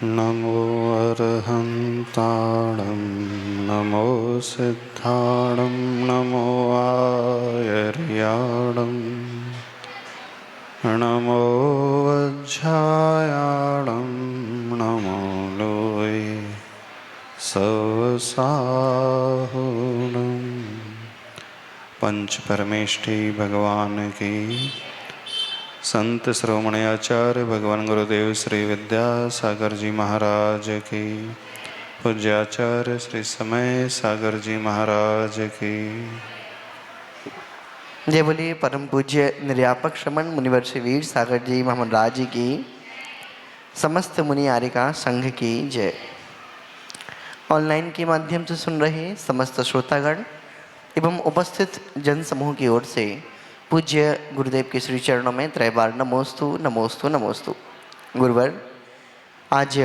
नमो अर्हन्ताणं नमो सिद्धाणं नमो आयर्याणं नमो वज्झायाणं नमो लोये सवसाहुणं। पंच परमेष्ठी भगवान की, संत श्रोमणी आचार्य भगवान गुरुदेव श्री विद्यासागर जी महाराज की, पूज्याचार्य श्री समय सागर जी महाराज की। जय बोलिए परम पूज्य निर्यापक श्रमण मुनिवर श्री वीर सागर जी महाराज जी की, समस्त मुनि आर्यिका संघ की जय। ऑनलाइन के माध्यम से सुन रहे समस्त श्रोतागण एवं उपस्थित जन समूह की ओर से पूज्य गुरुदेव के श्री चरणों में त्रैबार नमोस्तु नमोस्तु नमोस्तु। गुरुवर, आज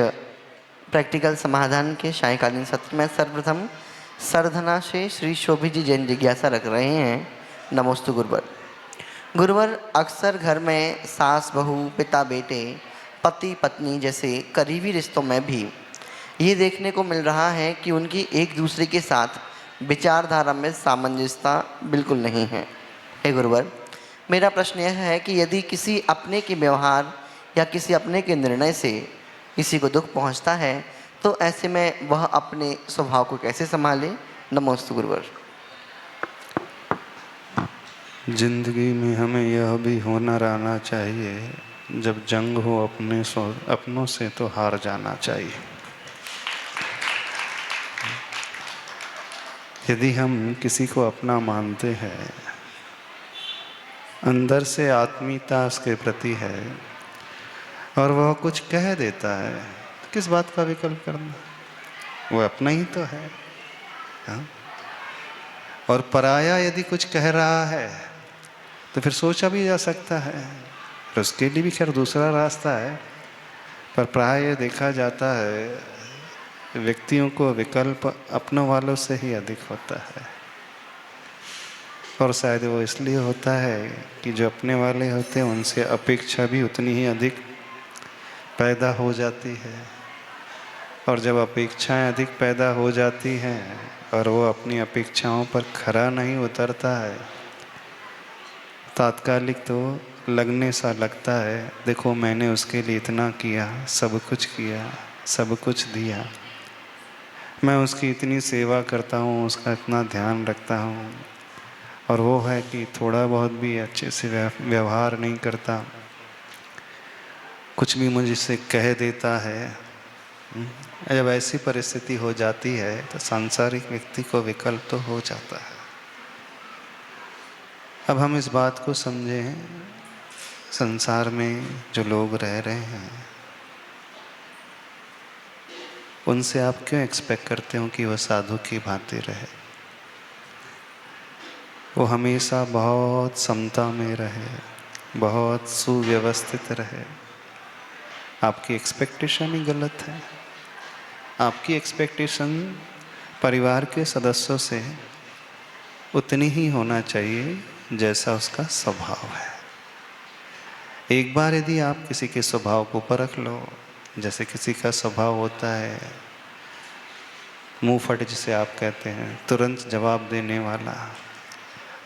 प्रैक्टिकल समाधान के सायंकालीन सत्र में सर्वप्रथम सरधना से श्री शोभित जी जैन जिज्ञासा रख रहे हैं। नमोस्तु गुरुवर। गुरुवर, अक्सर घर में सास बहू, पिता बेटे, पति पत्नी जैसे करीबी रिश्तों में भी ये देखने को मिल रहा है कि उनकी एक दूसरे के साथ विचारधारा में सामंजस्यता बिल्कुल नहीं है। हे गुरुवर, मेरा प्रश्न यह है कि यदि किसी अपने के व्यवहार या किसी अपने के निर्णय से किसी को दुख पहुंचता है तो ऐसे में वह अपने स्वभाव को कैसे संभाले? नमोस्तु गुरुवर। जिंदगी में हमें यह भी हुनर आना चाहिए, जब जंग हो अपनों से तो हार जाना चाहिए। यदि हम किसी को अपना मानते हैं, अंदर से आत्मीयता उसके प्रति है और वह कुछ कह देता है, तो किस बात का विकल्प करना? वो अपना ही तो है। हाँ? और पराया यदि कुछ कह रहा है तो फिर सोचा भी जा सकता है, और उसके लिए भी खैर दूसरा रास्ता है, पर प्राय देखा जाता है व्यक्तियों को विकल्प अपनों वालों से ही अधिक होता है। और शायद वो इसलिए होता है कि जो अपने वाले होते हैं उनसे अपेक्षा भी उतनी ही अधिक पैदा हो जाती है। और जब अपेक्षाएं अधिक पैदा हो जाती हैं और वो अपनी अपेक्षाओं पर खरा नहीं उतरता है, तात्कालिक तो लगने सा लगता है, देखो मैंने उसके लिए इतना किया, सब कुछ किया, सब कुछ दिया, मैं उसकी इतनी सेवा करता हूँ, उसका इतना ध्यान रखता हूँ, और वो है कि थोड़ा बहुत भी अच्छे से व्यवहार नहीं करता, कुछ भी मुझसे कह देता है। जब ऐसी परिस्थिति हो जाती है तो सांसारिक व्यक्ति को विकल्प तो हो जाता है। अब हम इस बात को समझें, संसार में जो लोग रह रहे हैं उनसे आप क्यों एक्सपेक्ट करते हो कि वह साधु की भांति रहे? वो हमेशा बहुत समता में रहे, बहुत सुव्यवस्थित रहे। आपकी एक्सपेक्टेशन ही गलत है। आपकी एक्सपेक्टेशन परिवार के सदस्यों से उतनी ही होना चाहिए जैसा उसका स्वभाव है। एक बार यदि आप किसी के स्वभाव को परख लो, जैसे किसी का स्वभाव होता है मुंह फट जिसे आप कहते हैं, तुरंत जवाब देने वाला,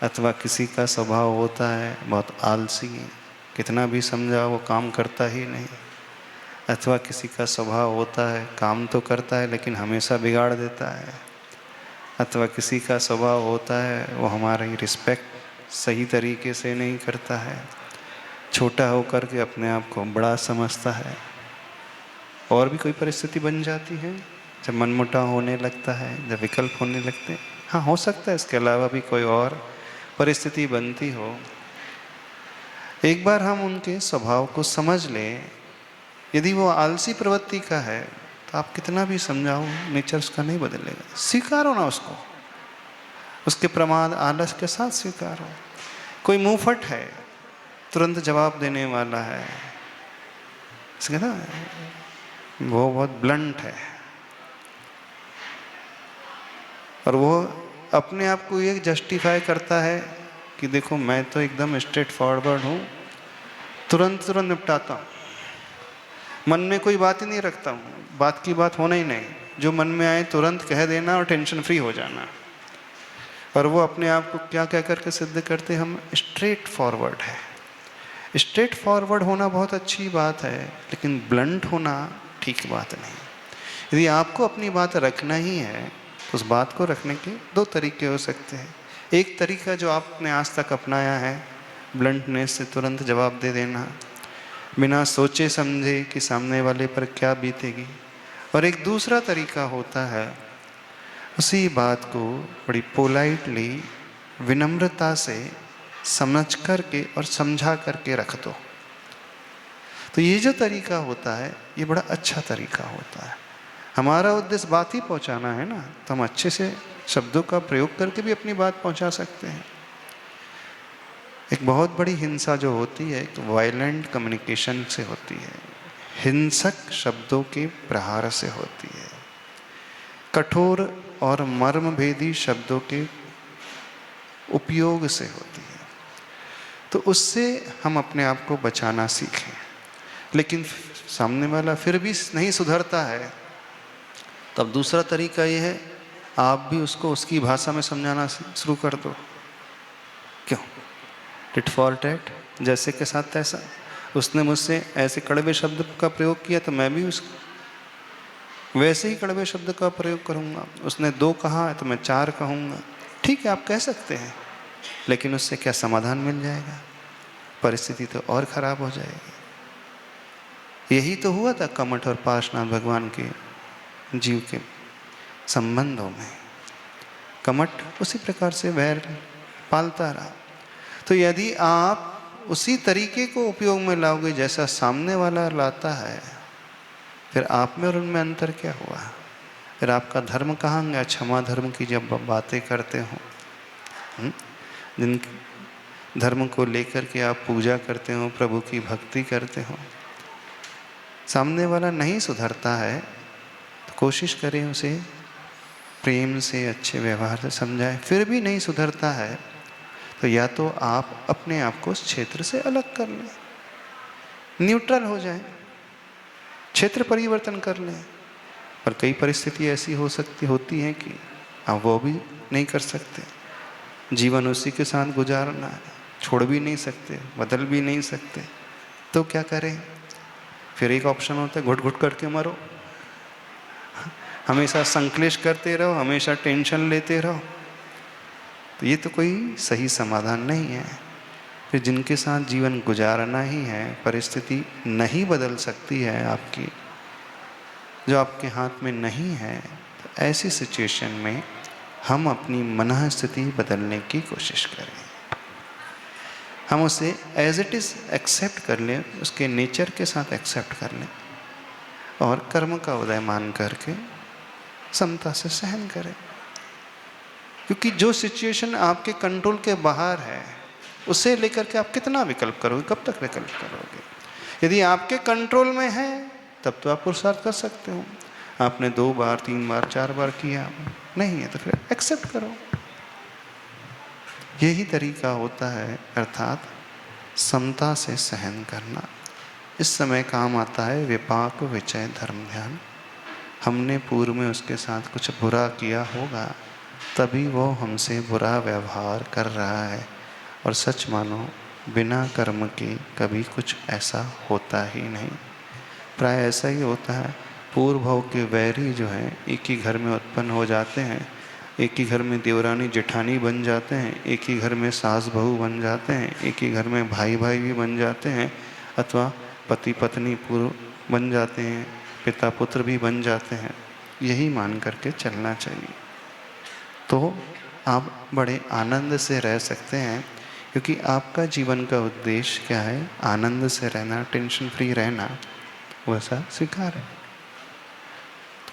अथवा किसी का स्वभाव होता है बहुत आलसी, कितना भी समझाओ वो काम करता ही नहीं, अथवा किसी का स्वभाव होता है काम तो करता है लेकिन हमेशा बिगाड़ देता है, अथवा किसी का स्वभाव होता है वो हमारी रिस्पेक्ट सही तरीके से नहीं करता है, छोटा होकर के अपने आप को बड़ा समझता है। और भी कोई परिस्थिति बन जाती है जब मनमुटाव होने लगता है, जब विकल्प होने लगते हैं। हाँ, हो सकता है इसके अलावा भी कोई और परिस्थिति बनती हो। एक बार हम उनके स्वभाव को समझ लें, यदि वो आलसी प्रवृत्ति का है तो आप कितना भी समझाओ नेचर उसका नहीं बदलेगा। स्वीकारो ना उसको, उसके प्रमाद आलस के साथ स्वीकारो। कोई मुंहफट है, तुरंत जवाब देने वाला है, ना वो बहुत ब्लंट है, और वो अपने आप को ये जस्टिफाई करता है कि देखो मैं तो एकदम स्ट्रेट फॉरवर्ड हूँ, तुरंत निपटाता हूँ, मन में कोई बात ही नहीं रखता हूँ, बात की बात होना ही नहीं, जो मन में आए तुरंत कह देना और टेंशन फ्री हो जाना। और वो अपने आप को क्या कह करके सिद्ध करते, हम स्ट्रेट फॉरवर्ड है। स्ट्रेट फॉरवर्ड होना बहुत अच्छी बात है, लेकिन ब्लंट होना ठीक बात नहीं। यदि आपको अपनी बात रखना ही है तो उस बात को रखने के दो तरीके हो सकते हैं। एक तरीका जो आपने आज तक अपनाया है, ब्लंटनेस से तुरंत जवाब दे देना, बिना सोचे समझे कि सामने वाले पर क्या बीतेगी। और एक दूसरा तरीका होता है, उसी बात को बड़ी पोलाइटली, विनम्रता से समझ करके और समझा करके रख दो। तो ये जो तरीका होता है, ये बड़ा अच्छा तरीका होता है। हमारा उद्देश्य बात ही पहुंचाना है ना, तो हम अच्छे से शब्दों का प्रयोग करके भी अपनी बात पहुंचा सकते हैं। एक बहुत बड़ी हिंसा जो होती है, एक वायलेंट कम्युनिकेशन से होती है, हिंसक शब्दों के प्रहार से होती है, कठोर और मर्मभेदी शब्दों के उपयोग से होती है। तो उससे हम अपने आप को बचाना सीखें। लेकिन सामने वाला फिर भी नहीं सुधरता है, तब दूसरा तरीका ये है, आप भी उसको उसकी भाषा में समझाना शुरू कर दो। क्यों? टिट फॉर टैट, जैसे के साथ तैसा। उसने मुझसे ऐसे कड़वे शब्द का प्रयोग किया तो मैं भी उस वैसे ही कड़वे शब्द का प्रयोग करूँगा। उसने 2 कहा है तो मैं 4 कहूँगा। ठीक है, आप कह सकते हैं, लेकिन उससे क्या समाधान मिल जाएगा? परिस्थिति तो और खराब हो जाएगी। यही तो हुआ था कमठ और पार्श्वनाथ भगवान के जीव के संबंधों में। कमठ उसी प्रकार से वैर पालता रहा। तो यदि आप उसी तरीके को उपयोग में लाओगे जैसा सामने वाला लाता है, फिर आप में और उनमें अंतर क्या हुआ? फिर आपका धर्म कहाँ गया? क्षमा धर्म की जब बातें करते हो, जिन धर्म को लेकर के आप पूजा करते हो, प्रभु की भक्ति करते हो, सामने वाला नहीं सुधरता है तो कोशिश करें उसे प्रेम से, अच्छे व्यवहार से समझाएं। फिर भी नहीं सुधरता है तो या तो आप अपने आप को उस क्षेत्र से अलग कर लें, न्यूट्रल हो जाएं, क्षेत्र परिवर्तन कर लें। पर कई परिस्थिति ऐसी होती हैं कि आप वो भी नहीं कर सकते। जीवन उसी के साथ गुजारना है, छोड़ भी नहीं सकते, बदल भी नहीं सकते, तो क्या करें? फिर एक ऑप्शन होता है, घुट घुट करके मरो। हमेशा संक्लेश करते रहो, हमेशा टेंशन लेते रहो, तो ये तो कोई सही समाधान नहीं है। फिर जिनके साथ जीवन गुजारना ही है, परिस्थिति नहीं बदल सकती है आपकी, जो आपके हाथ में नहीं है, तो ऐसी सिचुएशन में हम अपनी मनः स्थिति बदलने की कोशिश करें। हम उसे एज इट इज़ एक्सेप्ट कर लें, उसके नेचर के साथ एक्सेप्ट कर लें और कर्म का उदय मान करके समता से सहन करें। क्योंकि जो सिचुएशन आपके कंट्रोल के बाहर है, उसे लेकर के आप कितना विकल्प करोगे? कब तक विकल्प करोगे? यदि आपके कंट्रोल में है तब तो आप पुरुषार्थ कर सकते हो। आपने 2 बार, 3 बार, 4 बार किया, नहीं है तो फिर एक्सेप्ट करो। यही तरीका होता है, अर्थात समता से सहन करना। इस समय काम आता है विपाक विचय धर्म ध्यान। हमने पूर्व में उसके साथ कुछ बुरा किया होगा, तभी वो हमसे बुरा व्यवहार कर रहा है। और सच मानो, बिना कर्म के कभी कुछ ऐसा होता ही नहीं। प्राय ऐसा ही होता है, पूर्व भाव के वैरी जो हैं एक ही घर में उत्पन्न हो जाते हैं, एक ही घर में देवरानी जेठानी बन जाते हैं, एक ही घर में सास बहू बन जाते हैं, एक ही घर में भाई भाई भी बन जाते हैं, अथवा पति पत्नी पूर्व बन जाते हैं, पिता पुत्र भी बन जाते हैं। यही मान करके चलना चाहिए, तो आप बड़े आनंद से रह सकते हैं। क्योंकि आपका जीवन का उद्देश्य क्या है? आनंद से रहना, टेंशन फ्री रहना, वैसा स्वीकार है।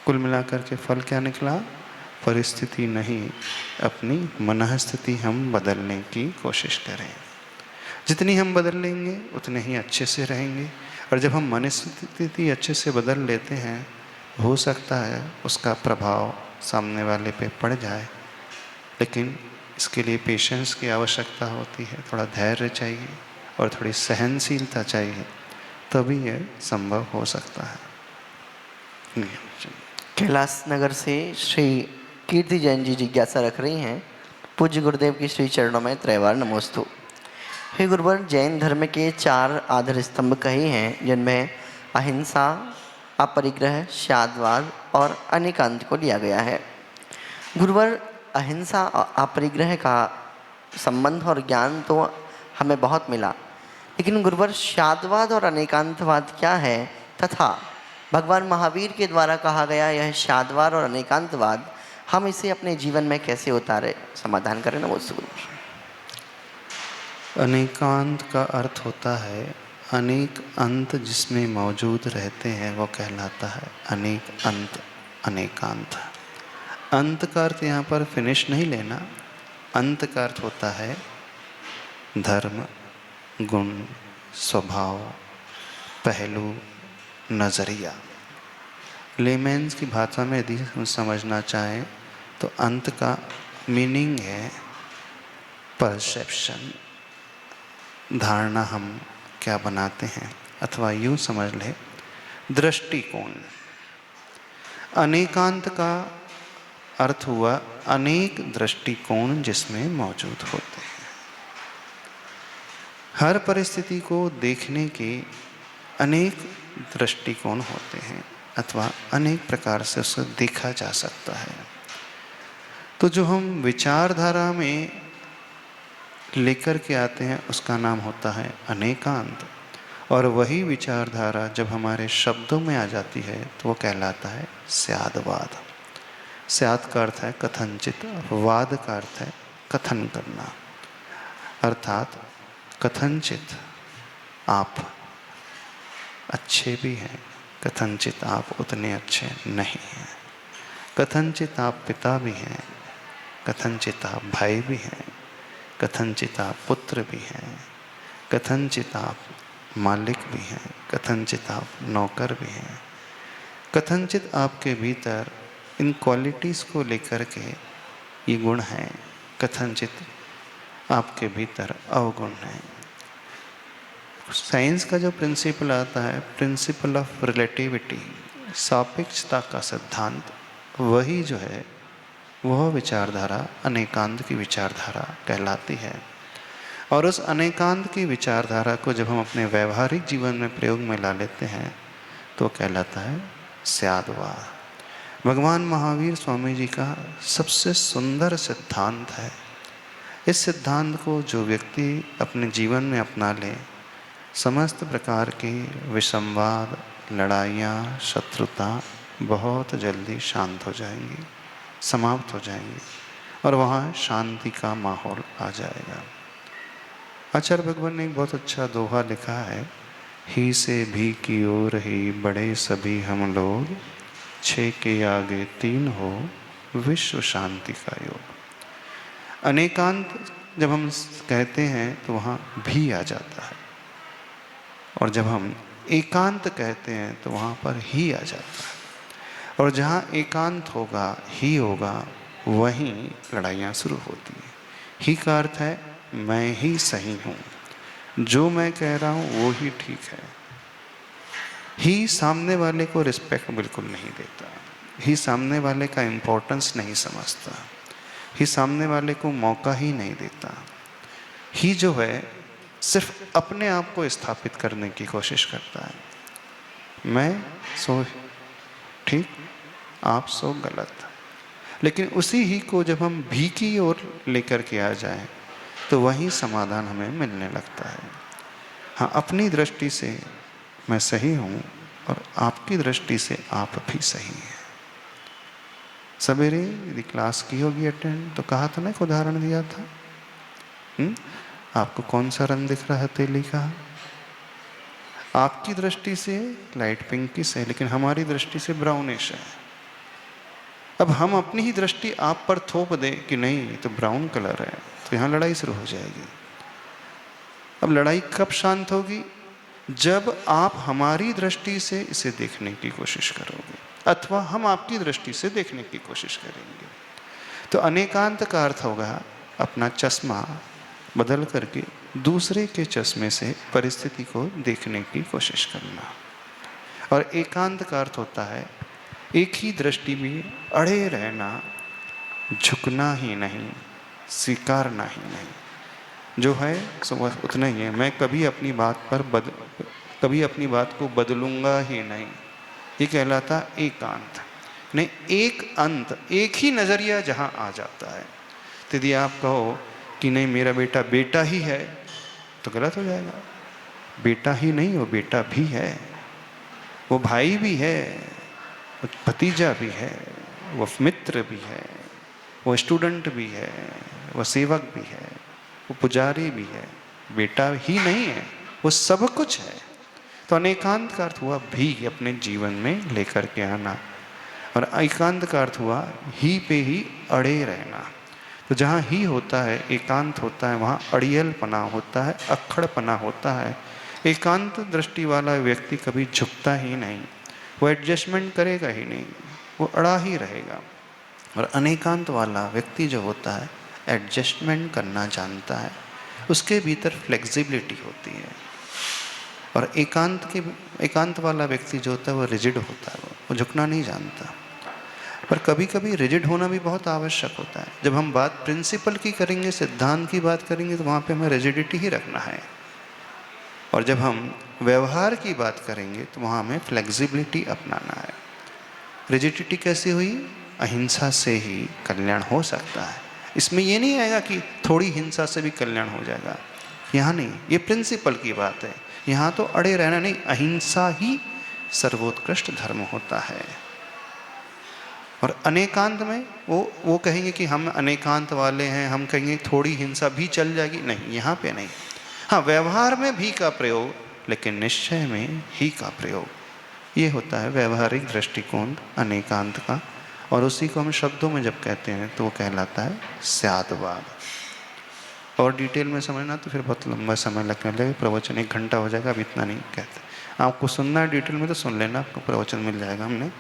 कुल मिलाकर के फल क्या निकला? परिस्थिति नहीं, अपनी मनः स्थिति हम बदलने की कोशिश करें। जितनी हम बदल लेंगे उतने ही अच्छे से रहेंगे। और जब हम मन स्थिति अच्छे से बदल लेते हैं, हो सकता है उसका प्रभाव सामने वाले पे पड़ जाए, लेकिन इसके लिए पेशेंस की आवश्यकता होती है, थोड़ा धैर्य चाहिए और थोड़ी सहनशीलता चाहिए, तभी यह संभव हो सकता है। कैलाश नगर से श्री कीर्ति जैन जी जिज्ञासा रख रही हैं। पूज्य गुरुदेव की श्री चरणों में त्रैवार नमोस्तु। हे गुरुवर, जैन धर्म के 4 आधार स्तंभ कहे हैं, जिनमें अहिंसा, अपरिग्रह, शादवाद और अनेकांत को लिया गया है। गुरुवर, अहिंसा और अपरिग्रह का संबंध और ज्ञान तो हमें बहुत मिला, लेकिन गुरुवर शादवाद और अनेकांतवाद क्या है, तथा भगवान महावीर के द्वारा कहा गया यह शादवाद और अनेकांतवाद हम इसे अपने जीवन में कैसे उतारे, समाधान करें ना मुझसे गुरुवर। अनेकांत का अर्थ होता है अनेक अंत जिसमें मौजूद रहते हैं, वो कहलाता है अनेक अंत, अनेकांत। अंत का अर्थ यहाँ पर फिनिश नहीं लेना। अंत का अर्थ होता है धर्म, गुण, स्वभाव, पहलू, नज़रिया। लेमेंस की भाषा में यदि हम समझना चाहें तो अंत का मीनिंग है परसेप्शन, धारणा हम क्या बनाते हैं, अथवा यूँ समझ लें दृष्टिकोण। अनेकांत का अर्थ हुआ अनेक दृष्टिकोण जिसमें मौजूद होते हैं। हर परिस्थिति को देखने के अनेक दृष्टिकोण होते हैं, अथवा अनेक प्रकार से उसे देखा जा सकता है। तो जो हम विचारधारा में लेकर के आते हैं उसका नाम होता है अनेकांत, और वही विचारधारा जब हमारे शब्दों में आ जाती है तो वो कहलाता है स्यादवाद। स्याद का अर्थ है कथनचित, वाद का अर्थ है कथन करना, अर्थात कथनचित आप अच्छे भी हैं, कथनचित आप उतने अच्छे नहीं हैं, कथनचित आप पिता भी हैं, कथनचित आप भाई भी हैं, कथनचित आप पुत्र भी हैं, कथनचित आप मालिक भी हैं, कथनचित आप नौकर भी हैं। कथनचित आपके भीतर इन क्वालिटीज़ को लेकर के ये गुण हैं, कथनचित आपके भीतर अवगुण हैं। साइंस का जो प्रिंसिपल आता है, प्रिंसिपल ऑफ रिलेटिविटी, सापेक्षता का सिद्धांत, वही जो है वह विचारधारा अनेकांत की विचारधारा कहलाती है। और उस अनेकांत की विचारधारा को जब हम अपने व्यवहारिक जीवन में प्रयोग में ला लेते हैं तो कहलाता है स्यादवाद। भगवान महावीर स्वामी जी का सबसे सुंदर सिद्धांत है। इस सिद्धांत को जो व्यक्ति अपने जीवन में अपना ले, समस्त प्रकार की विसंवाद, लड़ाइयाँ, शत्रुता बहुत जल्दी शांत हो जाएंगी, समाप्त हो जाएंगी, और वहाँ शांति का माहौल आ जाएगा। आचार्य भगवान ने एक बहुत अच्छा दोहा लिखा है, ही से भी की ओर ही बढ़े सभी हम लोग, 6 के आगे 3 हो विश्व शांति का योग। अनेकांत जब हम कहते हैं तो वहाँ भी आ जाता है, और जब हम एकांत कहते हैं तो वहाँ पर ही आ जाता है। और जहाँ एकांत होगा, ही होगा, वहीं लड़ाइयाँ शुरू होती हैं। ही का अर्थ है मैं ही सही हूँ, जो मैं कह रहा हूँ वो ही ठीक है। ही सामने वाले को रिस्पेक्ट बिल्कुल नहीं देता, ही सामने वाले का इम्पोर्टेंस नहीं समझता, ही सामने वाले को मौका ही नहीं देता। ही जो है सिर्फ अपने आप को स्थापित करने की कोशिश करता है। मैं सो ठीक, आप सो गलत। लेकिन उसी ही को जब हम भी की ओर लेकर के आ जाएं तो वही समाधान हमें मिलने लगता है। हाँ, अपनी दृष्टि से मैं सही हूँ और आपकी दृष्टि से आप भी सही हैं। सवेरे यदि क्लास की होगी अटेंड तो कहा था ना, एक उदाहरण दिया था, आपको कौन सा रंग दिख रहा है तेली का? आपकी दृष्टि से लाइट पिंकिश है, लेकिन हमारी दृष्टि से ब्राउनिश है। अब हम अपनी ही दृष्टि आप पर थोप दें कि नहीं ये तो ब्राउन कलर है, तो यहाँ लड़ाई शुरू हो जाएगी। अब लड़ाई कब शांत होगी? जब आप हमारी दृष्टि से इसे देखने की कोशिश करोगे, अथवा हम आपकी दृष्टि से देखने की कोशिश करेंगे। तो अनेकांत का अर्थ होगा अपना चश्मा बदल करके दूसरे के चश्मे से परिस्थिति को देखने की कोशिश करना। और एकांत का अर्थ होता है एक ही दृष्टि में अड़े रहना, झुकना ही नहीं, स्वीकारना ही नहीं। जो है सो बस उतना ही है। मैं कभी अपनी बात को बदलूंगा ही नहीं। ये कहलाता एकांत। नहीं, एक अंत, एक ही नजरिया जहां आ जाता है। तो यदि आप कहो कि नहीं मेरा बेटा बेटा ही है, तो गलत हो जाएगा। बेटा ही नहीं, वो बेटा भी है, वो भाई भी है, वो भतीजा भी है, वो मित्र भी है, वो स्टूडेंट भी है, वो सेवक भी है, वो पुजारी भी है। बेटा ही नहीं है, वो सब कुछ है। तो अनेकांत का अर्थ हुआ भी अपने जीवन में लेकर के आना, और एकांत का अर्थ हुआ ही पे ही अड़े रहना। तो जहाँ ही होता है, एकांत होता है, वहाँ अड़ियलपना होता है, अक्खड़पना होता है। एकांत दृष्टि वाला व्यक्ति कभी झुकता ही नहीं, वो एडजस्टमेंट करेगा ही नहीं, वो अड़ा ही रहेगा। और अनेकांत वाला व्यक्ति जो होता है, एडजस्टमेंट करना जानता है, उसके भीतर फ्लेक्सिबिलिटी होती है। और एकांत वाला व्यक्ति जो होता है वो रिजिड होता है, वो झुकना नहीं जानता। पर कभी कभी रिजिड होना भी बहुत आवश्यक होता है। जब हम बात प्रिंसिपल की करेंगे, सिद्धांत की बात करेंगे, तो वहाँ पे हमें रिजिडिटी ही रखना है। और जब हम व्यवहार की बात करेंगे तो वहाँ हमें फ्लेक्सिबिलिटी अपनाना है। रिजिडिटी कैसी हुई? अहिंसा से ही कल्याण हो सकता है। इसमें ये नहीं आएगा कि थोड़ी हिंसा से भी कल्याण हो जाएगा, यहाँ नहीं। ये प्रिंसिपल की बात है। यहाँ तो अड़े रहना नहीं, अहिंसा ही सर्वोत्कृष्ट धर्म होता है। और अनेकांत में वो कहेंगे कि हम अनेकांत वाले हैं, हम कहेंगे थोड़ी हिंसा भी चल जाएगी, नहीं, यहाँ पे नहीं। हाँ, व्यवहार में भी का प्रयोग, लेकिन निश्चय में ही का प्रयोग, ये होता है व्यवहारिक दृष्टिकोण अनेकांत का। और उसी को हम शब्दों में जब कहते हैं तो वो कहलाता है स्यादवाद। और डिटेल में समझना तो फिर बहुत लंबा समय लगने लगेगा, प्रवचन 1 घंटा हो जाएगा, अब इतना नहीं कहते। आपको सुनना है डिटेल में तो सुन लेना, आपको प्रवचन मिल जाएगा। हमने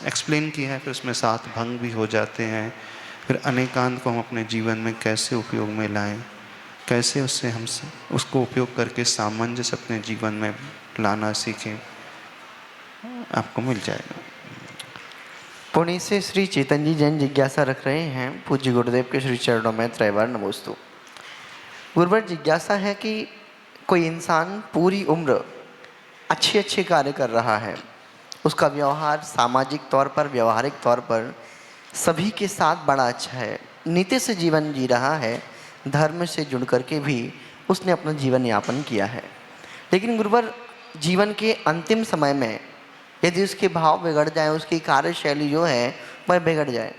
एक्सप्लेन किया है, फिर उसमें 7 भंग भी हो जाते हैं। फिर अनेकांत को हम अपने जीवन में कैसे उपयोग में लाएं, कैसे उसको उपयोग करके सामंजस्य अपने जीवन में लाना सीखें, आपको मिल जाएगा। पुणे से श्री चेतन जी जैन जिज्ञासा रख रहे हैं, पूज्य गुरुदेव के श्री चरणों में त्रैवार नमोस्तु। गुरुवर, जिज्ञासा है कि कोई इंसान पूरी उम्र अच्छे अच्छे कार्य कर रहा है, उसका व्यवहार सामाजिक तौर पर, व्यवहारिक तौर पर सभी के साथ बड़ा अच्छा है, नीति से जीवन जी रहा है, धर्म से जुड़ करके भी उसने अपना जीवन यापन किया है। लेकिन गुरुवर, जीवन के अंतिम समय में यदि उसके भाव बिगड़ जाए, उसकी कार्यशैली जो है वह बिगड़ जाए,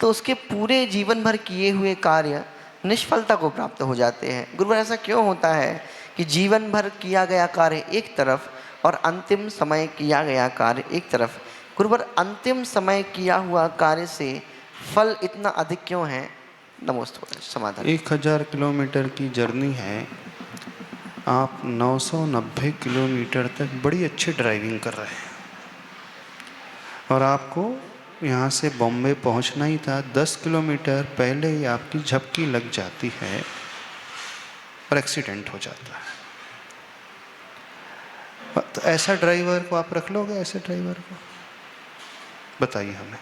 तो उसके पूरे जीवन भर किए हुए कार्य निष्फलता को प्राप्त हो जाते हैं। गुरुवर, ऐसा क्यों होता है कि जीवन भर किया गया कार्य एक तरफ और अंतिम समय किया गया कार्य एक तरफ? गुरुवर, अंतिम समय किया हुआ कार्य से फल इतना अधिक क्यों है? नमोस्तु। समाधान। 1000 किलोमीटर की जर्नी है, आप 990 किलोमीटर तक बड़ी अच्छी ड्राइविंग कर रहे हैं, और आपको यहाँ से बॉम्बे पहुँचना ही था। 10 किलोमीटर पहले ही आपकी झपकी लग जाती है और एक्सीडेंट हो जाता है। तो ऐसा ड्राइवर को आप रख लोगे? ऐसे ड्राइवर को बताइए हमें।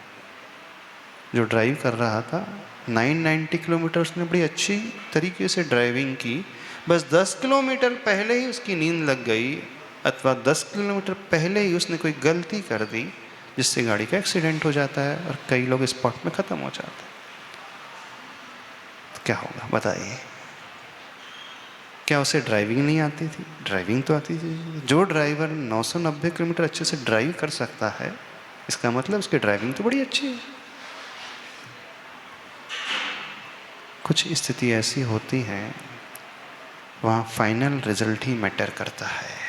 जो ड्राइव कर रहा था 990 किलोमीटर, उसने बड़ी अच्छी तरीके से ड्राइविंग की, बस 10 किलोमीटर पहले ही उसकी नींद लग गई, अथवा 10 किलोमीटर पहले ही उसने कोई गलती कर दी जिससे गाड़ी का एक्सीडेंट हो जाता है और कई लोग स्पॉट में ख़त्म हो जाते हैं। तो क्या होगा बताइए? क्या उसे ड्राइविंग नहीं आती थी? ड्राइविंग तो आती थी। जो ड्राइवर 990 किलोमीटर अच्छे से ड्राइव कर सकता है, इसका मतलब उसकी ड्राइविंग तो बड़ी अच्छी है। कुछ स्थिति ऐसी होती है, वहाँ फाइनल रिजल्ट ही मैटर करता है।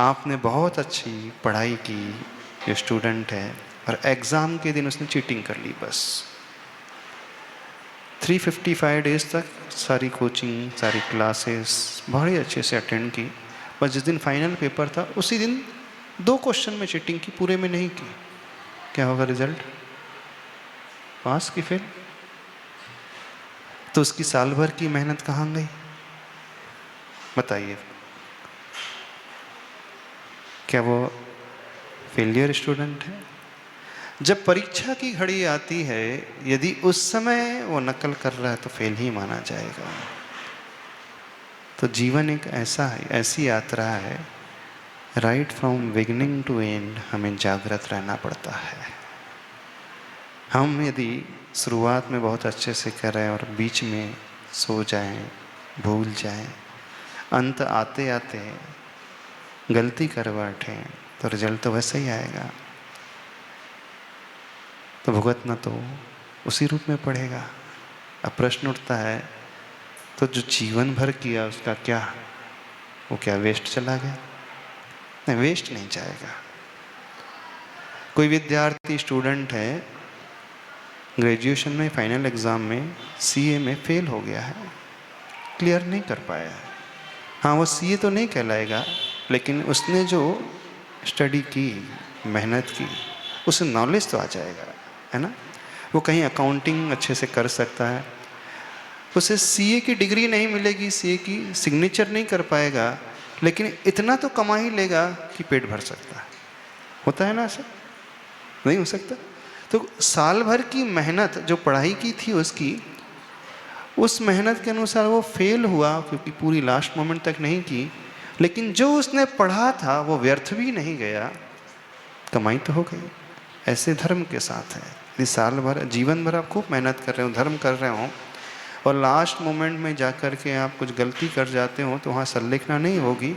आपने बहुत अच्छी पढ़ाई की, जो स्टूडेंट है, और एग्ज़ाम के दिन उसने चीटिंग कर ली, बस 355 डेज तक सारी कोचिंग, सारी क्लासेस बड़े अच्छे से अटेंड की, बस जिस दिन फाइनल पेपर था उसी दिन 2 क्वेश्चन में चीटिंग की, पूरे में नहीं की। क्या होगा रिजल्ट? पास की फेल? तो उसकी साल भर की मेहनत कहाँ गई बताइए? क्या वो फेलियर स्टूडेंट है। जब परीक्षा की घड़ी आती है, यदि उस समय वो नकल कर रहा है तो फेल ही माना जाएगा। तो जीवन एक ऐसी यात्रा है, right from beginning to end हमें जागृत रहना पड़ता है। हम यदि शुरुआत में बहुत अच्छे से करें और बीच में सो जाएं, भूल जाएं, अंत आते आते गलती कर बैठें तो रिजल्ट तो वैसे ही आएगा। तो भुगतना तो उसी रूप में पड़ेगा। अब प्रश्न उठता है, तो जो जीवन भर किया उसका क्या, वो क्या वेस्ट चला गया? नहीं, वेस्ट नहीं जाएगा। कोई विद्यार्थी स्टूडेंट है, ग्रेजुएशन में फाइनल एग्ज़ाम में सीए में फेल हो गया है, क्लियर नहीं कर पाया है। हाँ, वो सीए तो नहीं कहलाएगा, लेकिन उसने जो स्टडी की, मेहनत की, उसे नॉलेज तो आ जाएगा, है ना। वो कहीं अकाउंटिंग अच्छे से कर सकता है, उसे सीए की डिग्री नहीं मिलेगी, सीए की सिग्नेचर नहीं कर पाएगा, लेकिन इतना तो कमा ही लेगा कि पेट भर सकता है। होता है ना ऐसा? नहीं हो सकता। तो साल भर की मेहनत जो पढ़ाई की थी उसकी, उस मेहनत के अनुसार वो फेल हुआ, क्योंकि पूरी लास्ट मोमेंट तक नहीं की, लेकिन जो उसने पढ़ा था वो व्यर्थ भी नहीं गया, कमाई तो हो गई। ऐसे धर्म के साथ है। यदि साल भर, जीवन भर आप खूब मेहनत कर रहे हो, धर्म कर रहे हो, और लास्ट मोमेंट में जाकर के आप कुछ गलती कर जाते हो, तो वहाँ संलेखना नहीं होगी।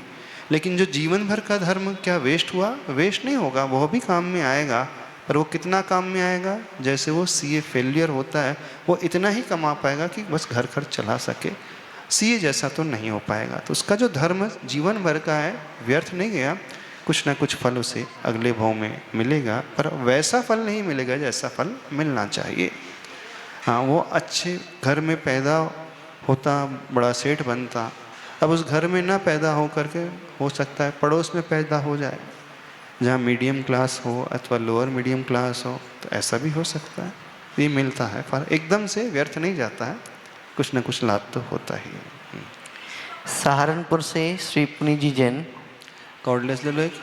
लेकिन जो जीवन भर का धर्म क्या वेस्ट हुआ? वेस्ट नहीं होगा, वह भी काम में आएगा, पर वो कितना काम में आएगा? जैसे वो सीए फेलियर होता है, वो इतना ही कमा पाएगा कि बस घर खर्च चला सके, सीए जैसा तो नहीं हो पाएगा। तो उसका जो धर्म जीवन भर का है, व्यर्थ नहीं गया, कुछ ना कुछ फल उसे अगले भाव में मिलेगा, पर वैसा फल नहीं मिलेगा जैसा फल मिलना चाहिए। हाँ, वो अच्छे घर में पैदा होता, बड़ा सेठ बनता, अब उस घर में ना पैदा हो करके हो सकता है पड़ोस में पैदा हो जाए, जहाँ मीडियम क्लास हो अथवा लोअर मीडियम क्लास हो, तो ऐसा भी हो सकता है। ये मिलता है, पर एकदम से व्यर्थ नहीं जाता है, कुछ ना कुछ लाभ तो होता ही है। सहारनपुर से श्री पुनीत जी जैन। कॉर्डलेस ले लो एक।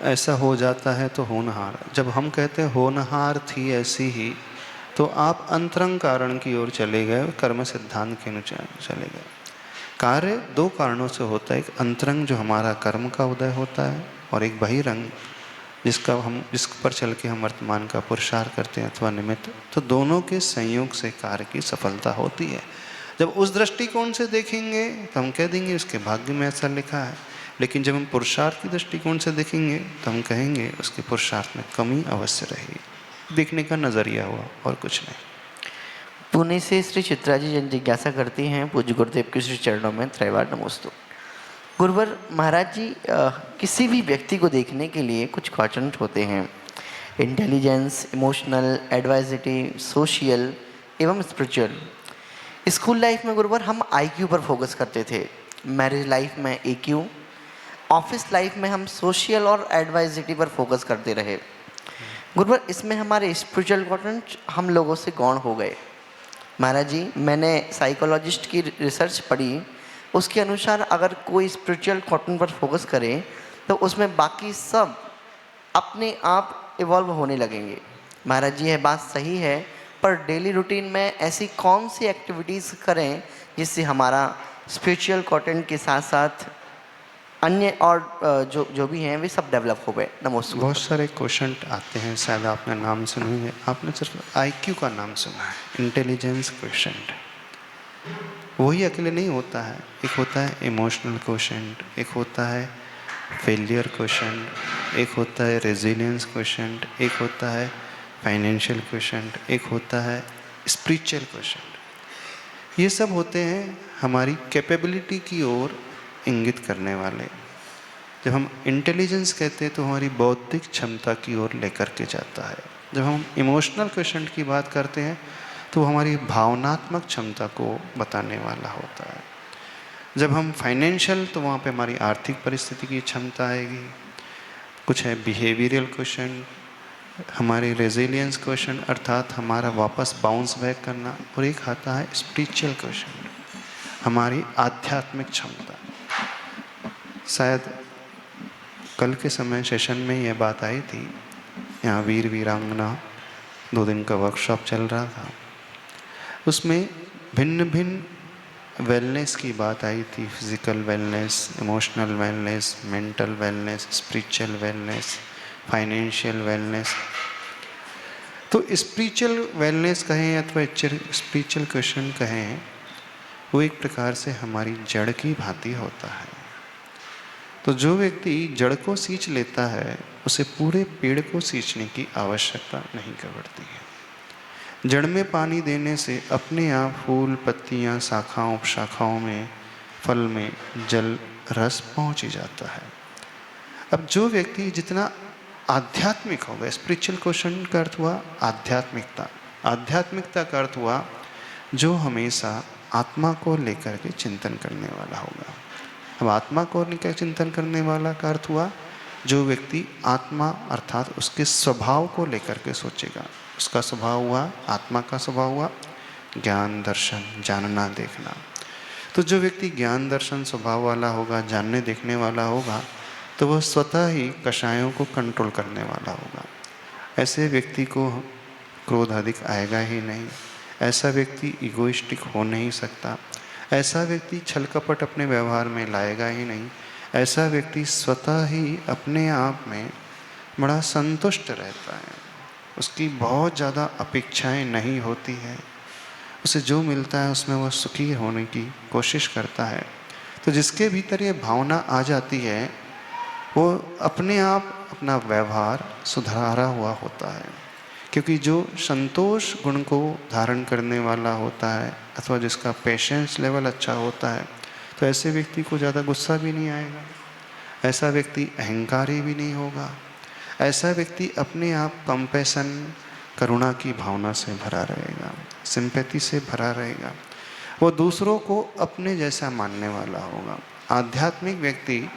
ऐसा हो जाता है तो होनहार, जब हम कहते हैं होनहार थी ऐसी ही, तो आप अंतरंग कारण की ओर चले गए, कर्म सिद्धांत के अनुसार चले गए। कार्य दो कारणों से होता है, एक अंतरंग जो हमारा कर्म का उदय होता है, और एक बहिरंग जिस पर चल के हम वर्तमान का पुरुषार्थ करते हैं अथवा निमित्त। तो दोनों के संयोग से कार्य की सफलता होती है। जब उस दृष्टिकोण से देखेंगे तो हम कह देंगे उसके भाग्य में ऐसा लिखा है, लेकिन जब हम पुरुषार्थ की दृष्टिकोण से देखेंगे तो हम कहेंगे उसके पुरुषार्थ में कमी अवश्य रही। देखने का नजरिया हुआ और कुछ नहीं। पुणे से श्री चित्रा जी जन जिज्ञासा करती हैं, पूज्य गुरुदेव के श्री चरणों में त्रैवार नमोस्तु। गुरुवर महाराज जी, किसी भी व्यक्ति को देखने के लिए कुछ क्वाड्रेंट होते हैं, इंटेलिजेंस, इमोशनल, एडवाइजिटी, सोशियल एवं स्पिरिचुअल। स्कूल लाइफ में गुरुवर हम आईक्यू पर फोकस करते थे, मैरिज लाइफ में EQ, ऑफिस लाइफ में हम सोशियल और एडवाइजिटी पर फोकस करते रहे। गुरुवर, इसमें हमारे स्पिरिचुअल क्वाड्रेंट हम लोगों से गौण हो गए। महाराज जी, मैंने साइकोलॉजिस्ट की रिसर्च पढ़ी, उसके अनुसार अगर कोई स्पिरिचुअल क्वाड्रेंट पर फोकस करे तो उसमें बाकी सब अपने आप इवॉल्व होने लगेंगे। महाराज जी, यह बात सही है, पर डेली रूटीन में ऐसी कौन सी एक्टिविटीज़ करें जिससे हमारा स्पिरिचुअल क्वाड्रेंट के साथ साथ अन्य और जो भी हैं वे सब डेवलप हो गए। नमस्कार। बहुत सारे क्वेश्चन आते हैं, शायद आपने नाम सुने हैं, आपने सिर्फ IQ का नाम सुना है, इंटेलिजेंस क्वेश्चन। वही अकेले नहीं होता है, एक होता है इमोशनल क्वेश्चन, एक होता है फेलियर क्वेश्चन, एक होता है रेजिलियंस क्वेश्चन, एक होता है फाइनेंशियल क्वेश्चन, एक होता है स्पिरिचुअल क्वेश्चन। ये सब होते हैं हमारी कैपेबिलिटी की ओर इंगित करने वाले। जब हम इंटेलिजेंस कहते हैं तो हमारी बौद्धिक क्षमता की ओर लेकर के जाता है। जब हम इमोशनल क्वेश्चन की बात करते हैं तो हमारी भावनात्मक क्षमता को बताने वाला होता है। जब हम फाइनेंशियल, तो वहाँ पे हमारी आर्थिक परिस्थिति की क्षमता आएगी। कुछ है बिहेवियरल क्वेश्चन, हमारी रेजिलियंस क्वेश्चन अर्थात हमारा वापस बाउंस बैक करना, और एक आता है स्पिरिचुअल क्वेश्चन, हमारी आध्यात्मिक क्षमता। शायद कल के समय सेशन में यह बात आई थी, यहाँ वीर वीरांगना 2 दिन का वर्कशॉप चल रहा था, उसमें भिन्न भिन्न वेलनेस की बात आई थी। Physical wellness, emotional wellness, mental wellness, spiritual wellness, financial wellness. तो स्पिरिचुअल वेलनेस कहें अथवा स्पिरिचुअल क्वेश्चन कहें, वो एक प्रकार से हमारी जड़ की भांति होता है। तो जो व्यक्ति जड़ को सींच लेता है, उसे पूरे पेड़ को सींचने की आवश्यकता नहीं पड़ती है। जड़ में पानी देने से अपने आप फूल, पत्तियां, शाखाओं, उपशाखाओं में, फल में जल रस पहुंच ही जाता है। अब जो व्यक्ति जितना आध्यात्मिक होगा, स्पिरिचुअल क्वेश्चन का अर्थ हुआ आध्यात्मिकता। आध्यात्मिकता का अर्थ हुआ जो हमेशा आत्मा को लेकर के चिंतन करने वाला होगा। अब आत्मा को लेकर चिंतन करने वाला का अर्थ हुआ जो व्यक्ति आत्मा अर्थात उसके स्वभाव को लेकर के सोचेगा। उसका स्वभाव हुआ, आत्मा का स्वभाव हुआ ज्ञान, दर्शन, जानना, देखना। तो जो व्यक्ति ज्ञान, दर्शन स्वभाव वाला होगा, जानने देखने वाला होगा, तो वह स्वतः ही कषायों को कंट्रोल करने वाला होगा। ऐसे व्यक्ति को क्रोध अधिक आएगा ही नहीं। ऐसा व्यक्ति इगोइस्टिक हो नहीं सकता। ऐसा व्यक्ति छल कपट अपने व्यवहार में लाएगा ही नहीं। ऐसा व्यक्ति स्वतः ही अपने आप में बड़ा संतुष्ट रहता है। उसकी बहुत ज़्यादा अपेक्षाएं नहीं होती है। उसे जो मिलता है उसमें वह सुखी होने की कोशिश करता है। तो जिसके भीतर ये भावना आ जाती है, वो अपने आप अपना व्यवहार सुधारा हुआ होता है। क्योंकि जो संतोष गुण को धारण करने वाला होता है अथवा जिसका पेशेंस लेवल अच्छा होता है, तो ऐसे व्यक्ति को ज़्यादा गुस्सा भी नहीं आएगा। ऐसा व्यक्ति अहंकारी भी नहीं होगा। ऐसा व्यक्ति अपने आप कंपैशन, करुणा की भावना से भरा रहेगा, सिंपैथी से भरा रहेगा। वो दूसरों को अपने जैसा मानने वाला होगा। आध्यात्मिक व्यक्ति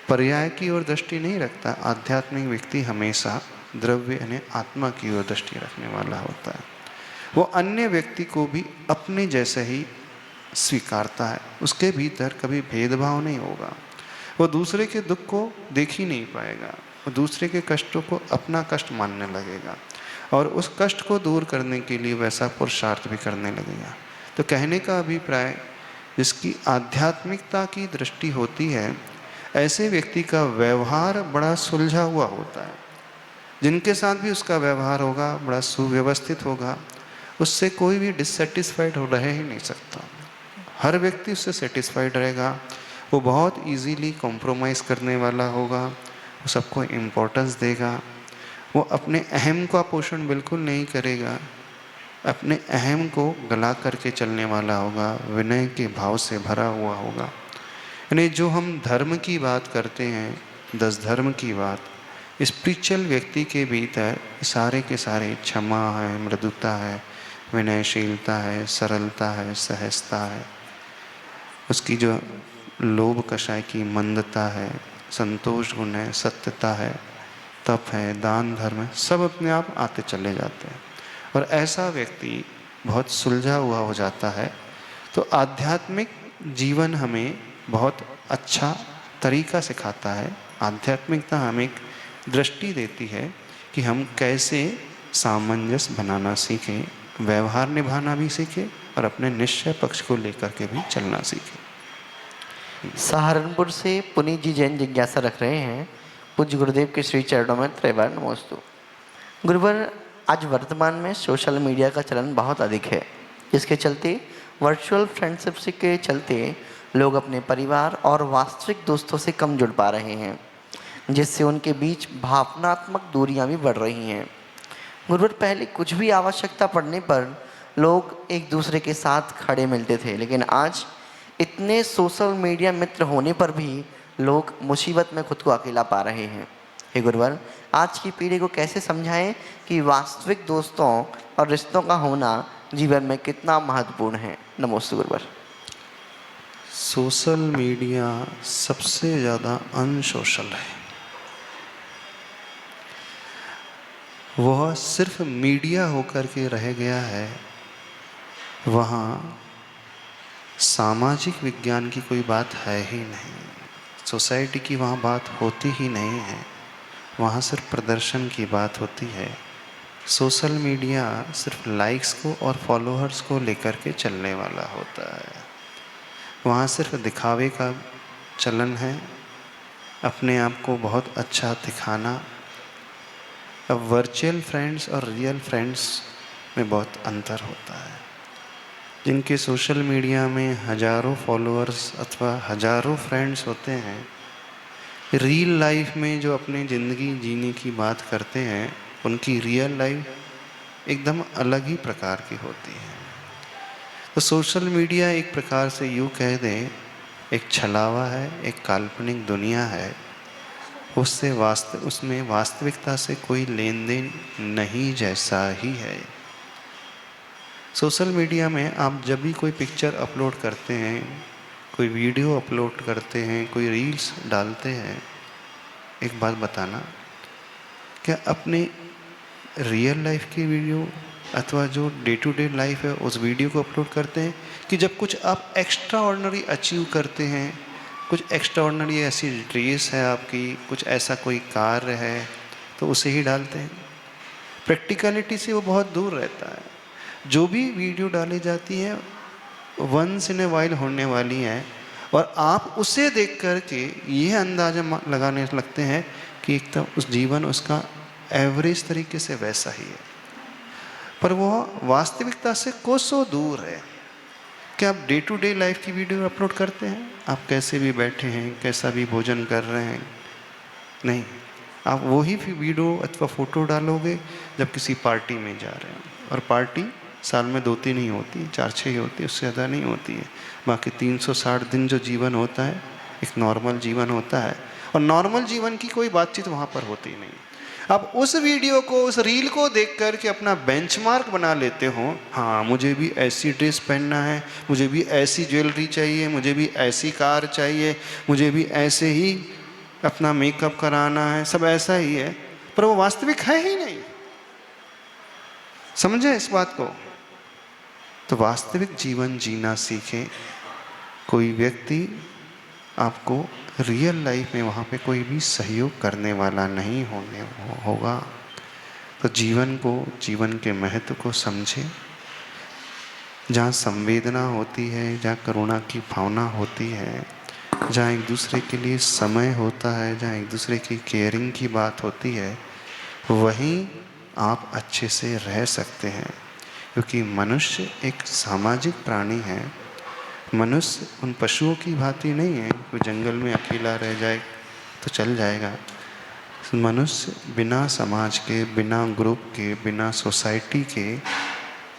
पर्याय की ओर दृष्टि नहीं रखता। आध्यात्मिक व्यक्ति हमेशा द्रव्य यानी आत्मा की ओर दृष्टि रखने वाला होता है। वो अन्य व्यक्ति को भी अपने जैसे ही स्वीकारता है। उसके भीतर कभी भेदभाव नहीं होगा। वो दूसरे के दुख को देख ही नहीं पाएगा। वो दूसरे के कष्टों को अपना कष्ट मानने लगेगा और उस कष्ट को दूर करने के लिए वैसा पुरुषार्थ भी करने लगेगा। तो कहने का अभिप्राय, जिसकी आध्यात्मिकता की दृष्टि होती है, ऐसे व्यक्ति का व्यवहार बड़ा सुलझा हुआ होता है। जिनके साथ भी उसका व्यवहार होगा बड़ा सुव्यवस्थित होगा। उससे कोई भी डिससेटिस्फाइड हो रह ही नहीं सकता। हर व्यक्ति उससे सेटिस्फाइड रहेगा। वो बहुत इजीली कॉम्प्रोमाइज़ करने वाला होगा। वो सबको इम्पोर्टेंस देगा। वो अपने अहम का पोषण बिल्कुल नहीं करेगा। अपने अहम को गला करके चलने वाला होगा। विनय के भाव से भरा हुआ होगा। यानी जो हम धर्म की बात करते हैं, 10 धर्म की बात, स्पिरिचुअल व्यक्ति के भीतर सारे के सारे क्षमा है, मृदुता है, विनयशीलता है, सरलता है, सहजता है। उसकी जो लोभ कषाय की मंदता है, संतोष गुण है, सत्यता है, तप है, दान धर्म है, सब अपने आप आते चले जाते हैं। और ऐसा व्यक्ति बहुत सुलझा हुआ हो जाता है। तो आध्यात्मिक जीवन हमें बहुत अच्छा तरीका सिखाता है। आध्यात्मिकता हमें एक दृष्टि देती है कि हम कैसे सामंजस्य बनाना सीखें, व्यवहार निभाना भी सीखें और अपने निश्चय पक्ष को लेकर के भी चलना सीखें। सहारनपुर से पुनीत जी जैन जिज्ञासा रख रहे हैं, पूज्य गुरुदेव के श्री चरणों में त्रैवार नमोस्तु। गुरुवर, आज वर्तमान में सोशल मीडिया का चलन बहुत अधिक है, जिसके चलते वर्चुअल फ्रेंडशिप के चलते लोग अपने परिवार और वास्तविक दोस्तों से कम जुड़ पा रहे हैं, जिससे उनके बीच भावनात्मक दूरियां भी बढ़ रही हैं। गुरुवर, पहले कुछ भी आवश्यकता पड़ने पर लोग एक दूसरे के साथ खड़े मिलते थे, लेकिन आज इतने सोशल मीडिया मित्र होने पर भी लोग मुसीबत में खुद को अकेला पा रहे हैं। हे गुरुवर, आज की पीढ़ी को कैसे समझाएं कि वास्तविक दोस्तों और रिश्तों का होना जीवन में कितना महत्वपूर्ण है? नमोस्तु गुरुवर। सोशल मीडिया सबसे ज़्यादा अनसोशल है। वह सिर्फ मीडिया होकर के रह गया है। वहाँ सामाजिक विज्ञान की कोई बात है ही नहीं। सोसाइटी की वहाँ बात होती ही नहीं है, वहाँ सिर्फ प्रदर्शन की बात होती है। सोशल मीडिया सिर्फ लाइक्स को और फॉलोअर्स को लेकर के चलने वाला होता है। वहाँ सिर्फ दिखावे का चलन है, अपने आप को बहुत अच्छा दिखाना। अब वर्चुअल फ्रेंड्स और रियल फ्रेंड्स में बहुत अंतर होता है। जिनके सोशल मीडिया में हज़ारों फॉलोअर्स अथवा हज़ारों फ्रेंड्स होते हैं, रियल लाइफ में जो अपनी ज़िंदगी जीने की बात करते हैं, उनकी रियल लाइफ एकदम अलग ही प्रकार की होती है। तो सोशल मीडिया एक प्रकार से यूँ कह दें, एक छलावा है, एक काल्पनिक दुनिया है। उसमें वास्तविकता से कोई लेन देन नहीं जैसा ही है। सोशल मीडिया में आप जब भी कोई पिक्चर अपलोड करते हैं, कोई वीडियो अपलोड करते हैं, कोई रील्स डालते हैं, एक बात बताना, क्या अपने रियल लाइफ की वीडियो अथवा जो डे टू डे लाइफ है उस वीडियो को अपलोड करते हैं, कि जब कुछ आप एक्स्ट्रा ऑर्डिनरी अचीव करते हैं, कुछ एक्स्ट्रा ऑर्डिनरी ऐसी ड्रेस है आपकी, कुछ ऐसा कोई कार्य है, तो उसे ही डालते हैं? प्रैक्टिकलिटी से वो बहुत दूर रहता है। जो भी वीडियो डाली जाती है वंस इन ए वाइल होने वाली हैं, और आप उसे देख कर के ये अंदाज़ा लगाने लगते हैं कि एक तो उस जीवन उसका एवरेज तरीके से वैसा ही है, पर वो वास्तविकता से कोसों दूर है। क्या आप डे टू डे लाइफ की वीडियो अपलोड करते हैं? आप कैसे भी बैठे हैं, कैसा भी भोजन कर रहे हैं? नहीं, आप वही वीडियो अथवा फ़ोटो डालोगे जब किसी पार्टी में जा रहे हैं, और पार्टी साल में 2-3 ही होती है, 4-6 ही होती है, उससे ज़्यादा नहीं होती है। बाकी 360 दिन जो जीवन होता है एक नॉर्मल जीवन होता है, और नॉर्मल जीवन की कोई बातचीत वहाँ पर होती नहीं। आप उस वीडियो को, उस रील को देख कर के अपना बेंचमार्क बना लेते हो, हाँ मुझे भी ऐसी ड्रेस पहनना है, मुझे भी ऐसी ज्वेलरी चाहिए, मुझे भी ऐसी कार चाहिए, मुझे भी ऐसे ही अपना मेकअप कराना है, सब ऐसा ही है, पर वो वास्तविक है ही नहीं। समझे इस बात को? तो वास्तविक जीवन जीना सीखें। कोई व्यक्ति आपको रियल लाइफ में वहाँ पे कोई भी सहयोग करने वाला नहीं होगा। तो जीवन को, जीवन के महत्व को समझें। जहाँ संवेदना होती है, जहाँ करुणा की भावना होती है, जहाँ एक दूसरे के लिए समय होता है, जहाँ एक दूसरे की केयरिंग की बात होती है, वहीं आप अच्छे से रह सकते हैं। क्योंकि मनुष्य एक सामाजिक प्राणी है। मनुष्य उन पशुओं की भांति नहीं है, कोई जंगल में अकेला रह जाए तो चल जाएगा। मनुष्य बिना समाज के, बिना ग्रुप के, बिना सोसाइटी के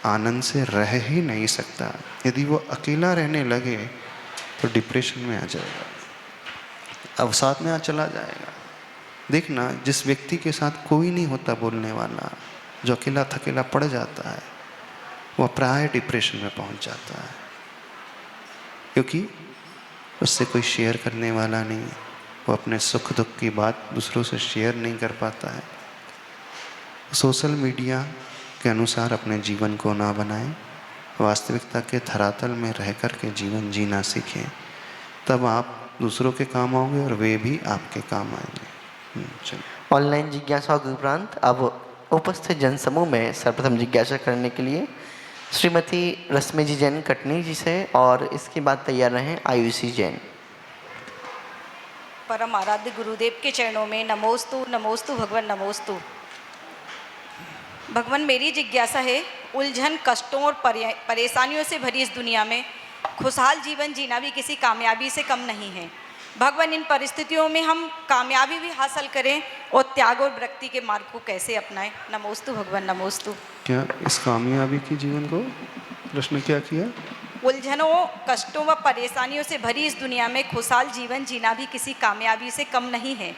आनंद से रह ही नहीं सकता। यदि वो अकेला रहने लगे तो डिप्रेशन में आ जाएगा, अवसाद में चला जाएगा। देखना, जिस व्यक्ति के साथ कोई नहीं होता बोलने वाला, जो अकेला थकेला पड़ जाता है, वह प्राय डिप्रेशन में पहुंच जाता है, क्योंकि उससे कोई शेयर करने वाला नहीं है। वो अपने सुख दुख की बात दूसरों से शेयर नहीं कर पाता है। सोशल मीडिया के अनुसार अपने जीवन को ना बनाएं, वास्तविकता के धरातल में रह कर के जीवन जीना सीखें, तब आप दूसरों के काम आओगे और वे भी आपके काम आएंगे। चलिए। ऑनलाइन जिज्ञासा के उपरांत अब उपस्थित जनसमूह में सर्वप्रथम जिज्ञासा करने के लिए श्रीमती रश्मि जी जैन कटनी जी से, और इसके बाद तैयार रहें आयुषी जैन। परम आराध्य गुरुदेव के चरणों में नमोस्तु नमोस्तु भगवान नमोस्तु। भगवान, मेरी जिज्ञासा है, उलझन, कष्टों और परेशानियों से भरी इस दुनिया में खुशहाल जीवन जीना भी किसी कामयाबी से कम नहीं है। भगवान, इन परिस्थितियों में हम कामयाबी भी हासिल करें और त्याग और विरक्ति के मार्ग को कैसे अपनाएं? नमोस्तु भगवान नमोस्तु। क्या इस कामयाबी की जीवन को प्रश्न क्या किया? उलझनों, कष्टों व परेशानियों से भरी इस दुनिया में खुशहाल जीवन जीना भी किसी कामयाबी से कम नहीं है।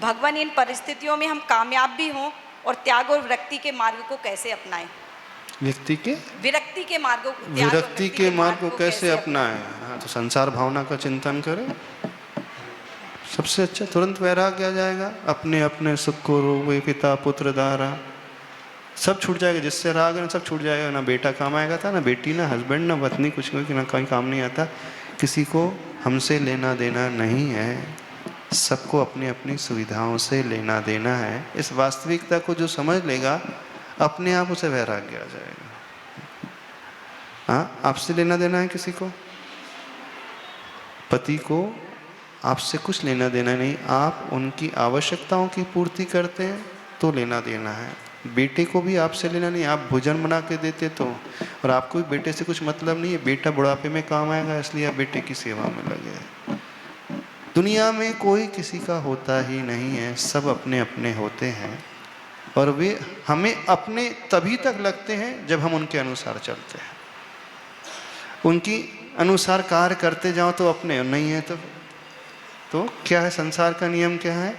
भगवान, इन परिस्थितियों में हम कामयाब भी हों और त्याग और विरक्ति के मार्ग को कैसे अपनाएं? विरक्ति के मार्ग को कैसे अपनाएं? हाँ, तो संसार भावना का चिंतन करें, सबसे अच्छा तुरंत वैराग्य आ जाएगा। अपने अपने सुख को रोवे पिता पुत्र दारा, सब छूट जाएगा। जिससे राग है ना, सब छूट जाएगा। ना बेटा काम आएगा था, ना बेटी, ना हस्बैंड, ना पत्नी, कुछ ना कहीं काम नहीं आता। किसी को हमसे लेना देना नहीं है। सबको अपनी अपनी सुविधाओं से लेना देना है। इस वास्तविकता को जो समझ लेगा अपने आप उसे वैराग्य आ जाएगा। हाँ, आपसे लेना देना है किसी को, पति को आपसे कुछ लेना देना नहीं, आप उनकी आवश्यकताओं की पूर्ति करते हैं तो लेना देना है। बेटे को भी आपसे लेना नहीं, आप भोजन बना के देते तो, और आपको भी बेटे से कुछ मतलब नहीं है, बेटा बुढ़ापे में काम आएगा इसलिए आप बेटे की सेवा में लगे हैं। दुनिया में कोई किसी का होता ही नहीं है, सब अपने अपने होते हैं और वे हमें अपने तभी तक लगते हैं जब हम उनके अनुसार चलते हैं। उनकी अनुसार कार्य करते जाओ तो अपने नहीं है तो क्या है संसार का नियम क्या है?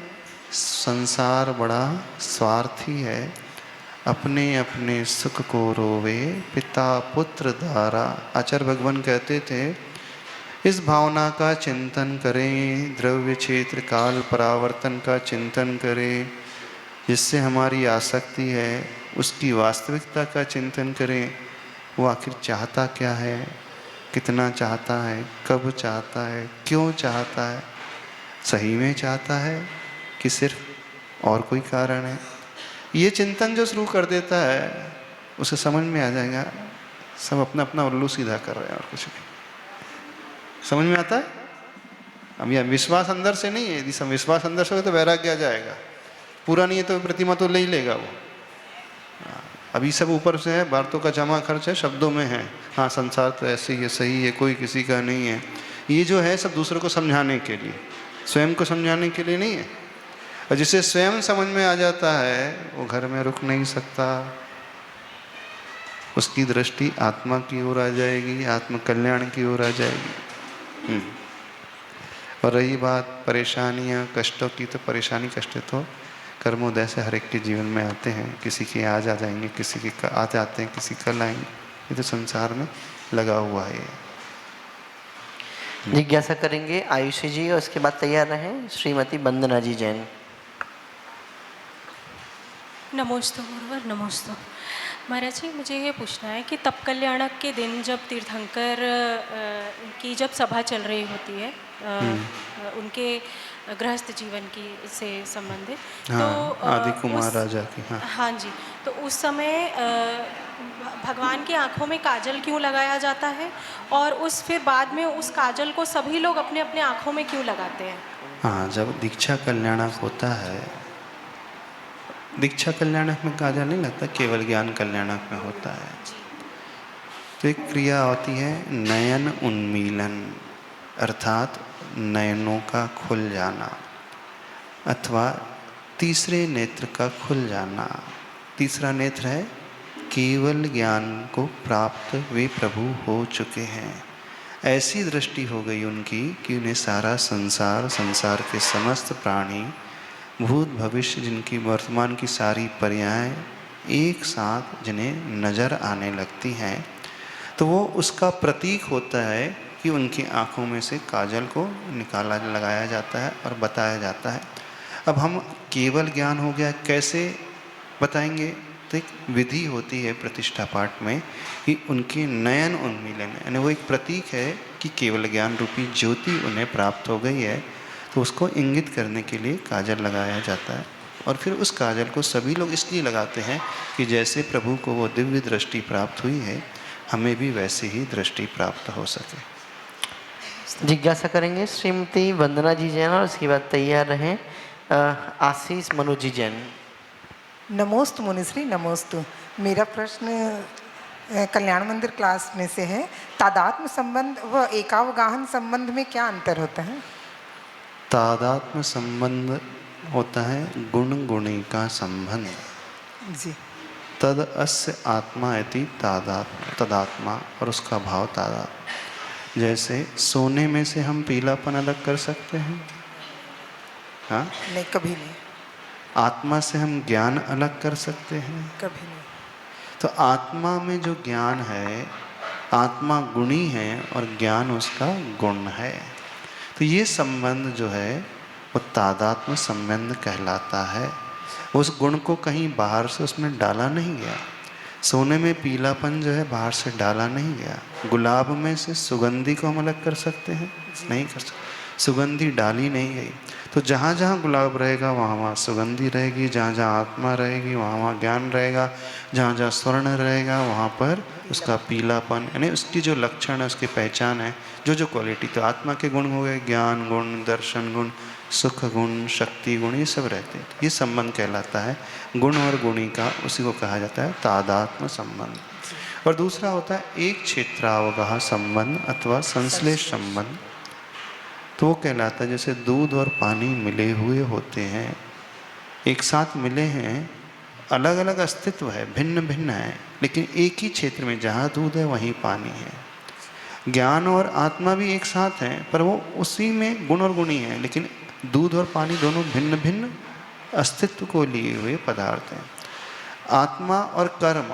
संसार बड़ा स्वार्थी है, अपने अपने सुख को रोवे पिता पुत्र धारा। आचार्य भगवान कहते थे इस भावना का चिंतन करें, द्रव्य क्षेत्र काल परावर्तन का चिंतन करें, जिससे हमारी आसक्ति है उसकी वास्तविकता का चिंतन करें। वो आखिर चाहता क्या है, कितना चाहता है, कब चाहता है, क्यों चाहता है, सही में चाहता है कि सिर्फ और कोई कारण है। ये चिंतन जो शुरू कर देता है उसे समझ में आ जाएगा सब अपना अपना उल्लू सीधा कर रहे हैं और कुछ नहीं। समझ में आता है? अब यह विश्वास अंदर से नहीं है, यदि सब विश्वास अंदर से हो तो वैराग्य आ जाएगा। पूरा नहीं है तो प्रतिमा तो ले ही लेगा वो। अभी सब ऊपर से है, भारतों का जमा खर्च है, शब्दों में है। हाँ संसार तो ऐसे ही है, सही है, कोई किसी का नहीं है। ये जो है सब दूसरों को समझाने के लिए, स्वयं को समझाने के लिए नहीं है। और जिसे स्वयं समझ में आ जाता है वो घर में रुक नहीं सकता, उसकी दृष्टि आत्मा की ओर आ जाएगी, आत्म कल्याण की ओर आ जाएगी। और रही बात परेशानियाँ कष्टों की, तो परेशानी कष्ट तो कर्मोदय से हर एक के जीवन में आते हैं। किसी के आज आ जाएंगे, किसी के आज आते हैं, किसी कल आएंगे। ये तो संसार में लगा हुआ है। जिज्ञासा करेंगे आयुषी जी और उसके बाद तैयार रहें श्रीमती वंदना जी जैन। नमोस्तु गुरुवर, नमोस्तु। महाराज जी मुझे ये पूछना है कि तप कल्याणक के दिन जब तीर्थंकर की जब सभा चल रही होती है उनके गृहस्थ जीवन की से संबंधित, हाँ, तो आदि कुमार राजा की, हाँ। हाँ जी, तो उस समय भगवान की आंखों में काजल क्यों लगाया जाता है, और उस फिर बाद में उस काजल को सभी लोग अपने अपने आंखों में क्यों लगाते हैं? हाँ, जब दीक्षा कल्याणक होता है, दीक्षा कल्याणक में काजल नहीं लगता, केवल ज्ञान कल्याणक में होता है। तो एक क्रिया होती है नयन उन्मीलन, अर्थात नयनों का खुल जाना अथवा तीसरे नेत्र का खुल जाना। तीसरा नेत्र है केवल ज्ञान को प्राप्त वे प्रभु हो चुके हैं। ऐसी दृष्टि हो गई उनकी कि उन्हें सारा संसार, संसार के समस्त प्राणी, भूत भविष्य, जिनकी वर्तमान की सारी पर्याय एक साथ जिन्हें नज़र आने लगती हैं, तो वो उसका प्रतीक होता है कि उनकी आँखों में से काजल को निकाला लगाया जाता है और बताया जाता है। अब हम केवल ज्ञान हो गया कैसे बताएंगे? तो एक विधि होती है प्रतिष्ठा पाठ में कि उनके नयन उन्मीलन, यानी वो एक प्रतीक है कि केवल ज्ञान रूपी ज्योति उन्हें प्राप्त हो गई है, तो उसको इंगित करने के लिए काजल लगाया जाता है। और फिर उस काजल को सभी लोग इसलिए लगाते हैं कि जैसे प्रभु को वो दिव्य दृष्टि प्राप्त हुई है, हमें भी वैसे ही दृष्टि प्राप्त हो सके। जिज्ञासा करेंगे श्रीमती वंदना जी जैन और उसके बाद तैयार रहें आशीष मनु जी जैन। नमोस्तु मुनिश्री, नमोस्तु। मेरा प्रश्न कल्याण मंदिर क्लास में से है। तादात्म्य संबंध व एकावगाहन संबंध में क्या अंतर होता है? तादात्म्य संबंध होता है गुण गुणी का संबंध। जी। तद अस्य आत्मा इति तदात्मा, और उसका भाव तादात्म्य। जैसे सोने में से हम पीलापन अलग कर सकते हैं? हाँ, नहीं, कभी नहीं। आत्मा से हम ज्ञान अलग कर सकते हैं? कभी नहीं। तो आत्मा में जो ज्ञान है, आत्मा गुणी है और ज्ञान उसका गुण है। तो ये संबंध जो है वो तादात्म्य संबंध कहलाता है। उस गुण को कहीं बाहर से उसमें डाला नहीं गया। सोने में पीलापन जो है बाहर से डाला नहीं गया। गुलाब में से सुगंधी को हम अलग कर सकते हैं? नहीं कर सकते। सुगंधी डाली नहीं गई। तो जहाँ जहाँ गुलाब रहेगा वहाँ वहाँ सुगंधी रहेगी, जहाँ जहाँ आत्मा रहेगी वहाँ वहाँ ज्ञान रहेगा, जहाँ जहाँ स्वर्ण रहेगा वहाँ पर उसका पीलापन, यानी उसकी जो लक्षण है, उसकी पहचान है, जो जो क्वालिटी। तो आत्मा के गुण हो गए ज्ञान गुण, दर्शन गुण, सुख गुण, शक्ति गुण, ये सब रहते हैं। ये संबंध कहलाता है गुण और गुणी का, उसी को कहा जाता है तादात्म्य संबंध। और दूसरा होता है एक क्षेत्रावगाह संबंध अथवा संश्लेष संबंध। तो वो कहलाता है जैसे दूध और पानी मिले हुए होते हैं, एक साथ मिले हैं, अलग अलग अस्तित्व है, भिन्न भिन्न है, लेकिन एक ही क्षेत्र में जहाँ दूध है वहीं पानी है। ज्ञान और आत्मा भी एक साथ हैं, पर वो उसी में गुण और गुणी हैं, लेकिन दूध और पानी दोनों भिन्न भिन्न अस्तित्व को लिए हुए पदार्थ हैं। आत्मा और कर्म,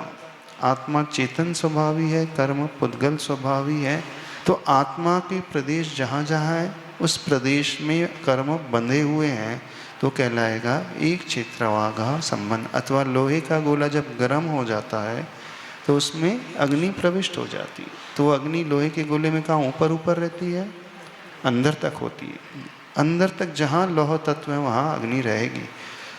आत्मा चेतन स्वभावी है, कर्म पुद्गल स्वभावी है। तो आत्मा के प्रदेश जहाँ जहाँ है उस प्रदेश में कर्म बंधे हुए हैं, तो कहलाएगा एक क्षेत्रवागाह संबंध। अथवा लोहे का गोला जब गर्म हो जाता है तो उसमें अग्नि प्रविष्ट हो जाती है, तो वो अग्नि लोहे के गोले में कहाँ ऊपर ऊपर रहती है, अंदर तक होती है। अंदर तक जहाँ लौह तत्व है वहाँ अग्नि रहेगी।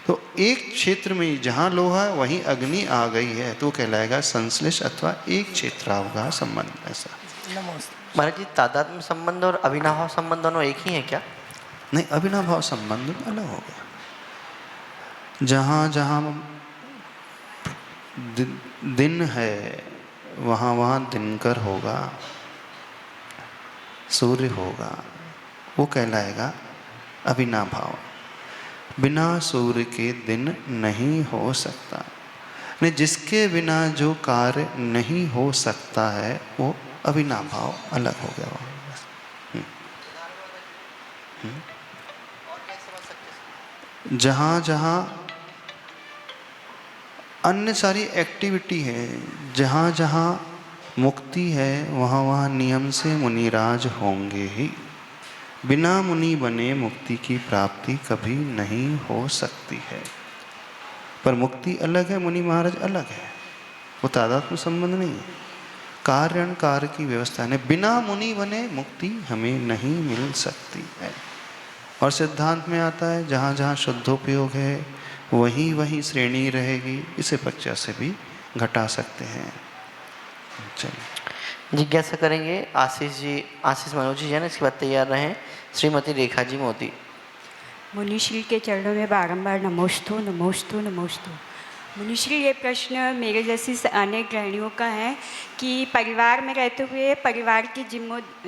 तो एक क्षेत्र में जहाँ लोहा है वहीं अग्नि आ गई है, तो कहलाएगा संश्लेष अथवा एक क्षेत्रावगाह संबंध। ऐसा नमस्ते। महाराज जी, तादात्म्य संबंध और अविनाभाव संबंध दोनों एक ही हैं क्या? नहीं, अविनाभाव संबंध अलग हो गया। जहाँ जहाँ दिन है वहाँ वहाँ दिनकर होगा, सूर्य होगा, वो कहलाएगा अविनाभाव। बिना सूर्य के दिन नहीं हो सकता, नहीं, जिसके बिना जो कार्य नहीं हो सकता है वो अविनाभाव अलग हो गया। जहाँ जहाँ अन्य सारी एक्टिविटी है, जहाँ जहाँ मुक्ति है वहाँ वहाँ नियम से मुनिराज होंगे ही। बिना मुनि बने मुक्ति की प्राप्ति कभी नहीं हो सकती है। पर मुक्ति अलग है, मुनि महाराज अलग है, वो तादात्म्य संबंध नहीं है। कार्य कार्य की व्यवस्था है, बिना मुनि बने मुक्ति हमें नहीं मिल सकती है। और सिद्धांत में आता है जहाँ जहाँ शुद्धोपयोग है वहीं वहीं श्रेणी रहेगी। इसे पच्चा से भी घटा सकते हैं। चलिए जिज्ञासा करेंगे आशीष जी, आशीष मनोज जी है ना, इसके बाद तैयार रहें श्रीमती रेखा जी मोदी। मुनिश्री के चरणों में बारंबार नमोस्तु नमोस्तु नमोस्तु। मुनिश्री, ये प्रश्न मेरे जैसी अनेक गृहिणियों का है कि परिवार में रहते हुए परिवार की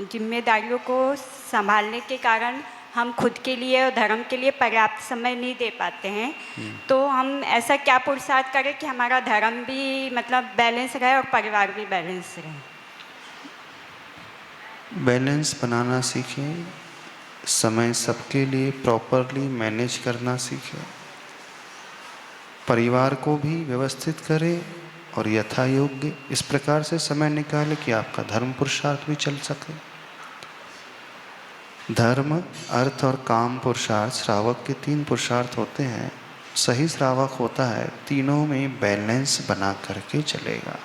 जिम्मेदारियों को संभालने के कारण हम खुद के लिए और धर्म के लिए पर्याप्त समय नहीं दे पाते हैं। तो हम ऐसा क्या पुरुषार्थ करें कि हमारा धर्म भी मतलब बैलेंस रहे और परिवार भी बैलेंस रहे? बैलेंस बनाना सीखें, समय सबके लिए प्रॉपरली मैनेज करना सीखें, परिवार को भी व्यवस्थित करें और यथा योग्य इस प्रकार से समय निकालें कि आपका धर्म पुरुषार्थ भी चल सके। धर्म, अर्थ और काम पुरुषार्थ श्रावक के 3 पुरुषार्थ होते हैं। सही श्रावक होता है तीनों में बैलेंस बना करके चलेगा,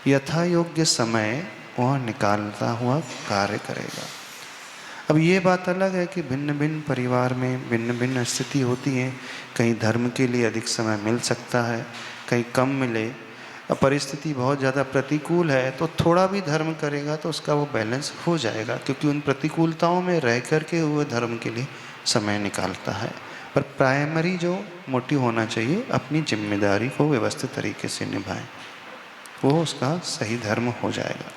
यथा योग्य समय वह निकालता हुआ कार्य करेगा। अब ये बात अलग है कि भिन्न भिन्न परिवार में भिन्न भिन्न स्थिति होती है, कहीं धर्म के लिए अधिक समय मिल सकता है, कहीं कम मिले। अब परिस्थिति बहुत ज़्यादा प्रतिकूल है तो थोड़ा भी धर्म करेगा तो उसका वो बैलेंस हो जाएगा, क्योंकि उन प्रतिकूलताओं में रह कर के वो धर्म के लिए समय निकालता है। पर प्राइमरी जो मोटिव होना चाहिए, अपनी जिम्मेदारी को व्यवस्थित तरीके से निभाएं, वो उसका सही धर्म हो जाएगा।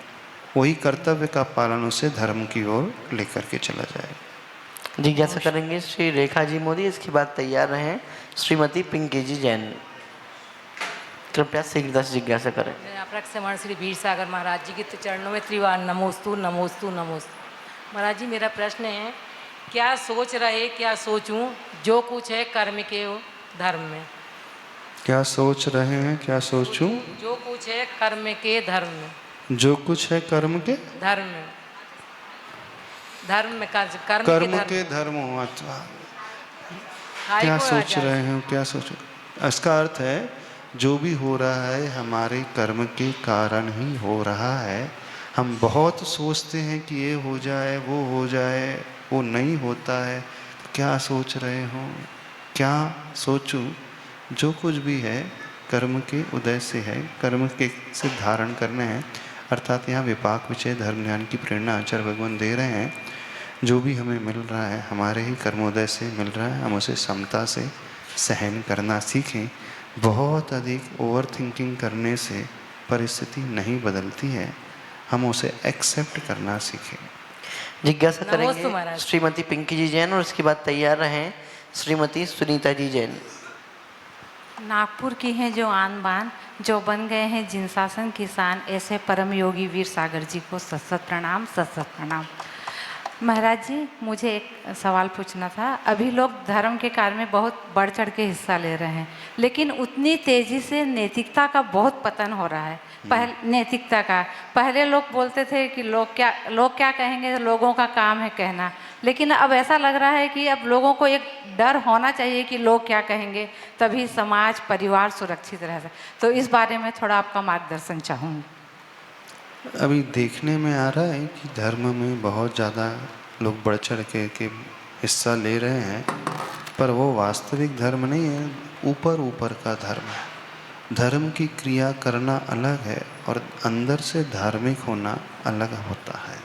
वही कर्तव्य का पालन उसे धर्म की ओर लेकर के चला जाएगा। जिज्ञासा करेंगे श्री रेखा जी मोदी, इसके बाद तैयार रहें श्रीमती पिंकी जी जैन। कृपया शीघ्रता से जिज्ञासा करें। प्रक्षमण श्री वीर सागर महाराज जी के चरणों में त्रिवार नमोस्तु नमोस्तु नमोस्तु। महाराज जी, मेरा प्रश्न है, क्या सोच रहे क्या सोचूं, जो कुछ है कर्म के धर्म में। क्या सोच रहे हैं, क्या सोचूं? जो कुछ है कर्म के धर्म में। जो कुछ है कर्म के धर्म में, धर्म में कर्म के धर्म हो। अथवा क्या सोच रहे हैं, क्या सोच, इसका अर्थ है जो भी हो रहा है हमारे कर्म के कारण ही हो रहा है। हम बहुत सोचते हैं कि ये हो जाए वो हो जाए, वो नहीं होता है तो क्या सोच रहे हो, क्या सोचूं, जो कुछ भी है कर्म के उदय से है, कर्म के से धारण करने हैं। अर्थात यहाँ विपाक विषय धर्म ज्ञान की प्रेरणा आचार्य भगवान दे रहे हैं। जो भी हमें मिल रहा है हमारे ही कर्मोदय से मिल रहा है, हम उसे समता से सहन करना सीखें। बहुत अधिक ओवर थिंकिंग करने से परिस्थिति नहीं बदलती है, हम उसे एक्सेप्ट करना सीखें। जिज्ञासा नमोस्तु करेंगे महाराज। श्रीमती पिंकी जी जैन, और उसके बाद तैयार रहें श्रीमती सुनीता जी जैन। नागपुर की हैं जो आन बान, जो बन गए हैं जिन शासन किसान, ऐसे परम योगी वीर सागर जी को सत सत प्रणाम, सत सत प्रणाम। महाराज जी, मुझे एक सवाल पूछना था। अभी लोग धर्म के कार्य में बहुत बढ़ चढ़ के हिस्सा ले रहे हैं, लेकिन उतनी तेज़ी से नैतिकता का बहुत पतन हो रहा है। नैतिकता का पहले लोग बोलते थे कि लोग क्या कहेंगे, लोगों का काम है कहना, लेकिन अब ऐसा लग रहा है कि अब लोगों को एक डर होना चाहिए कि लोग क्या कहेंगे, तभी समाज परिवार सुरक्षित रह सकता। तो इस बारे में थोड़ा आपका मार्गदर्शन चाहूँगी। अभी देखने में आ रहा है कि धर्म में बहुत ज़्यादा लोग बढ़ चढ़ के हिस्सा ले रहे हैं, पर वो वास्तविक धर्म नहीं है, ऊपर ऊपर का धर्म है। धर्म की क्रिया करना अलग है और अंदर से धार्मिक होना अलग होता है।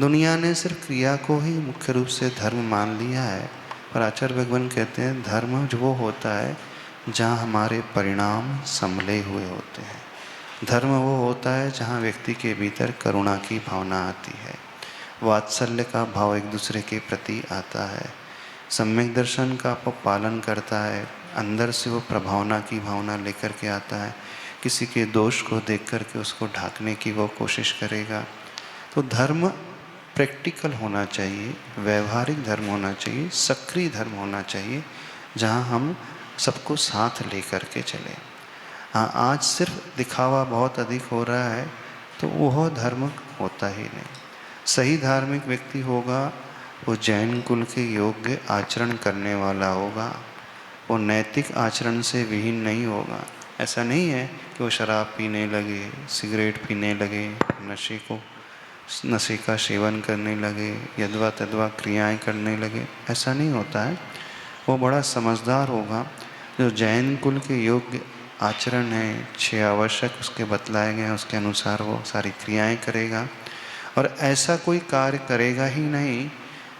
दुनिया ने सिर्फ क्रिया को ही मुख्य रूप से धर्म मान लिया है, पर आचार्य भगवान कहते हैं धर्म जो वो होता है जहाँ हमारे परिणाम संभले हुए होते हैं। धर्म वो होता है जहाँ व्यक्ति के भीतर करुणा की भावना आती है, वात्सल्य का भाव एक दूसरे के प्रति आता है, सम्यक दर्शन का वो पालन करता है, अंदर से वो प्रभावना की भावना लेकर के आता है, किसी के दोष को देख कर के उसको ढांकने की वो कोशिश करेगा। तो धर्म प्रैक्टिकल होना चाहिए, व्यवहारिक धर्म होना चाहिए, सक्रिय धर्म होना चाहिए, जहाँ हम सबको साथ लेकर के चलें। हाँ, आज सिर्फ दिखावा बहुत अधिक हो रहा है तो वह धर्म होता ही नहीं। सही धार्मिक व्यक्ति होगा वो जैन कुल के योग्य आचरण करने वाला होगा, वो नैतिक आचरण से विहीन नहीं होगा। ऐसा नहीं है कि वो शराब पीने लगे, सिगरेट पीने लगे, नशे का सेवन करने लगे, यद्वा तद्वा क्रियाएं करने लगे, ऐसा नहीं होता है। वो बड़ा समझदार होगा जो जैन कुल के योग्य आचरण है, 6 आवश्यक उसके बतलाए गए हैं, उसके अनुसार वो सारी क्रियाएं करेगा, और ऐसा कोई कार्य करेगा ही नहीं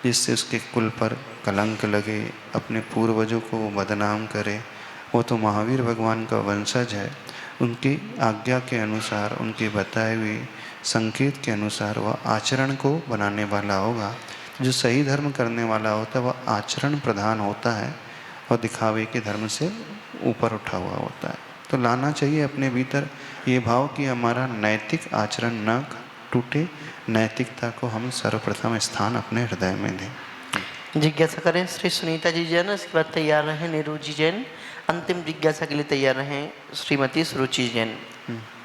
जिससे उसके कुल पर कलंक लगे, अपने पूर्वजों को वो बदनाम करे। वो तो महावीर भगवान का वंशज है, उनकी आज्ञा के अनुसार, उनके बताए हुए संकेत के अनुसार वह आचरण को बनाने वाला होगा। जो सही धर्म करने वाला होता है वह आचरण प्रधान होता है और दिखावे के धर्म से ऊपर उठा हुआ होता है। तो लाना चाहिए अपने भीतर ये भाव कि हमारा नैतिक आचरण न टूटे, नैतिकता को हम सर्वप्रथम स्थान अपने हृदय में दें। जिज्ञासा करें श्री सुनीता जी जैन, उसके बाद तैयार रहें नीरू जी जैन। अंतिम जिज्ञासा के लिए तैयार रहें श्रीमती सुरुचि जैन।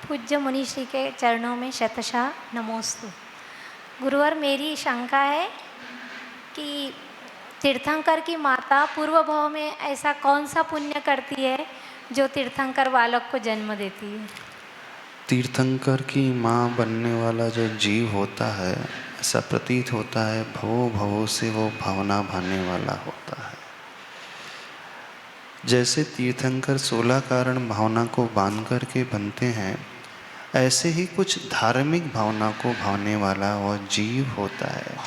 पूज्य मुनि श्री के चरणों में शतशः नमोस्तु। गुरुवर, मेरी शंका है कि तीर्थंकर की माता पूर्व भाव में ऐसा कौन सा पुण्य करती है जो तीर्थंकर बालक को जन्म देती है? तीर्थंकर की माँ बनने वाला जो जीव होता है, ऐसा प्रतीत होता है भवों भवों से वो भावना भाने वाला होता है। जैसे तीर्थंकर 16 कारण भावना को बांध कर के बनते हैं, ऐसे ही कुछ धार्मिक भावना को भावने वाला वह जीव होता है।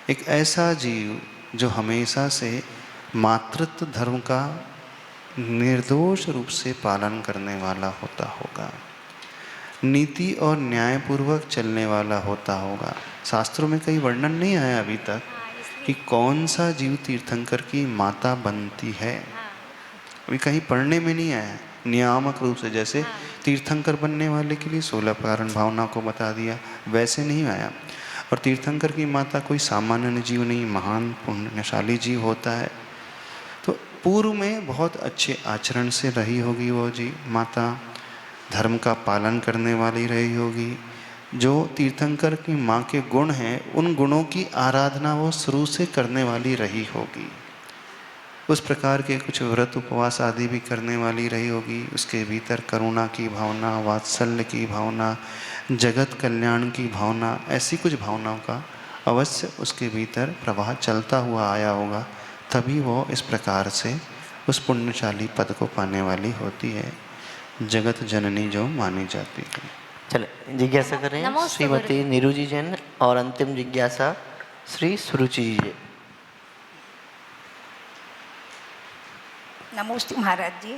एक ऐसा जीव जो हमेशा से मातृत्व धर्म का निर्दोष रूप से पालन करने वाला होता होगा, नीति और न्यायपूर्वक चलने वाला होता होगा। शास्त्रों में कहीं वर्णन नहीं आया अभी तक कि कौन सा जीव तीर्थंकर की माता बनती है, अभी कहीं पढ़ने में नहीं आया नियामक रूप से। जैसे तीर्थंकर बनने वाले के लिए 16 कारण भावना को बता दिया, वैसे नहीं आया। और तीर्थंकर की माता कोई सामान्य जीव नहीं, महान पुण्यशाली जीव होता है। तो पूर्व में बहुत अच्छे आचरण से रही होगी वो जी माता, धर्म का पालन करने वाली रही होगी। जो तीर्थंकर की माँ के गुण हैं, उन गुणों की आराधना वो शुरू से करने वाली रही होगी। उस प्रकार के कुछ व्रत उपवास आदि भी करने वाली रही होगी। उसके भीतर करुणा की भावना, वात्सल्य की भावना, जगत कल्याण की भावना, ऐसी कुछ भावनाओं का अवश्य उसके भीतर प्रवाह चलता हुआ आया होगा, तभी वो इस प्रकार से उस पुण्यशाली पद को पाने वाली होती है, जगत जननी जो मानी जाती है। चले जिज्ञासा करें नमोस्तु श्रीमती निरुजी जैन और अंतिम जिज्ञासा श्री सुरुचि जी। नमस्ते महाराज जी।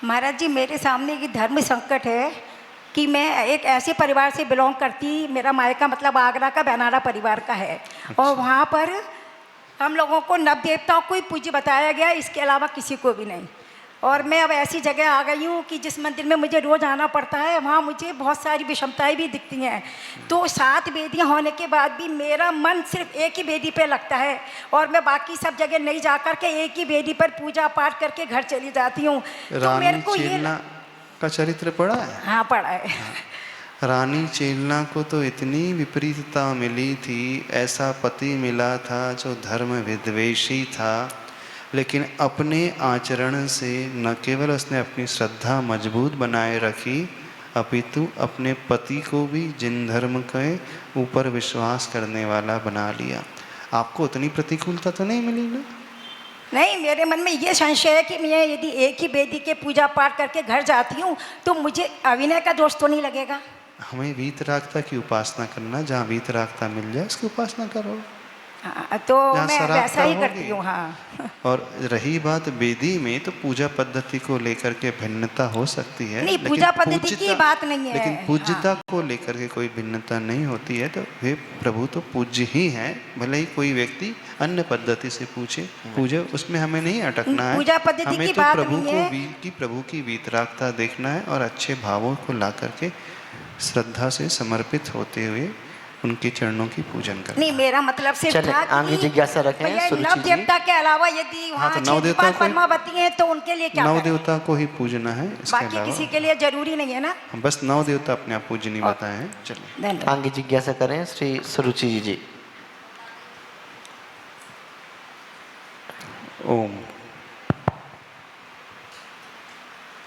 महाराज जी, मेरे सामने एक धर्म संकट है कि मैं एक ऐसे परिवार से बिलोंग करती, मेरा मायका मतलब आगरा का बैनारा परिवार का है। और वहाँ पर हम लोगों को नव देवताओं को ही पूज्य बताया गया, इसके अलावा किसी को भी नहीं। और मैं अब ऐसी जगह आ गई हूँ कि जिस मंदिर में मुझे रोज़ आना पड़ता है, वहाँ मुझे बहुत सारी विषमताएं भी दिखती हैं। तो 7 वेदियाँ होने के बाद भी मेरा मन सिर्फ एक ही वेदी पे लगता है, और मैं बाकी सब जगह नहीं जा कर के एक ही वेदी पर पूजा पाठ करके घर चली जाती हूँ। तो मेरे रानी को ये चेलना का चरित्र पढ़ा है? हाँ, पढ़ा है। रानी चेलना को तो इतनी विपरीतता मिली थी, ऐसा पति मिला था जो धर्म विद्वेषी था, लेकिन अपने आचरण से न केवल उसने अपनी श्रद्धा मजबूत बनाए रखी, अपितु अपने पति को भी जिन धर्म के ऊपर विश्वास करने वाला बना लिया। आपको उतनी प्रतिकूलता तो नहीं मिली ना? नहीं, मेरे मन में ये संशय है कि मैं यदि एक ही वेदी के पूजा पाठ करके घर जाती हूँ तो मुझे अभिनय का दोष तो नहीं लगेगा? हमें वीतरागता की उपासना करना, जहाँ वीतरागता मिल जाए उसकी उपासना करो। हाँ, तो जहाँ मैं सराहता वैसा ही होगी। करती हूँ। हाँ। और रही बात वेदी में, तो पूजा पद्धति को लेकर के भिन्नता हो सकती है, नहीं, लेकिन पूजा पद्धति की पूज्यता- बात नहीं है। लेकिन पूज्यता को लेकर के कोई भिन्नता नहीं होती है। तो वे प्रभु तो पूज्य ही हैं, भले ही कोई व्यक्ति अन्य पद्धति से पूछे, पूजे उसमें हमें नहीं अटकना है। पूजा पद्धति हमें की तो बात प्रभु नहीं है। प्रभु की वीतरागता देखना है और अच्छे भावों को ला करके श्रद्धा से समर्पित होते हुए उनके चरणों की पूजन करना। नहीं, मेरा मतलब सिर्फ चलें, था आगे कि जिज्ञासा रखें भैया सुरुचि नव जी। देवता के अलावा यदि वहाँ तो 6 नव देवता को- पद्मावती हैं तो उनके लिए क्या नव करें? देवता को ही पूजना है, इसके बाकी अलावा किसी के लिए जरूरी नहीं है ना? बस नव देवता अपने आप पूजनीय बताए हैं। चलिए धन्यवाद। आगे जिज्ञासा करें श्री सुरुचि जी। ओम।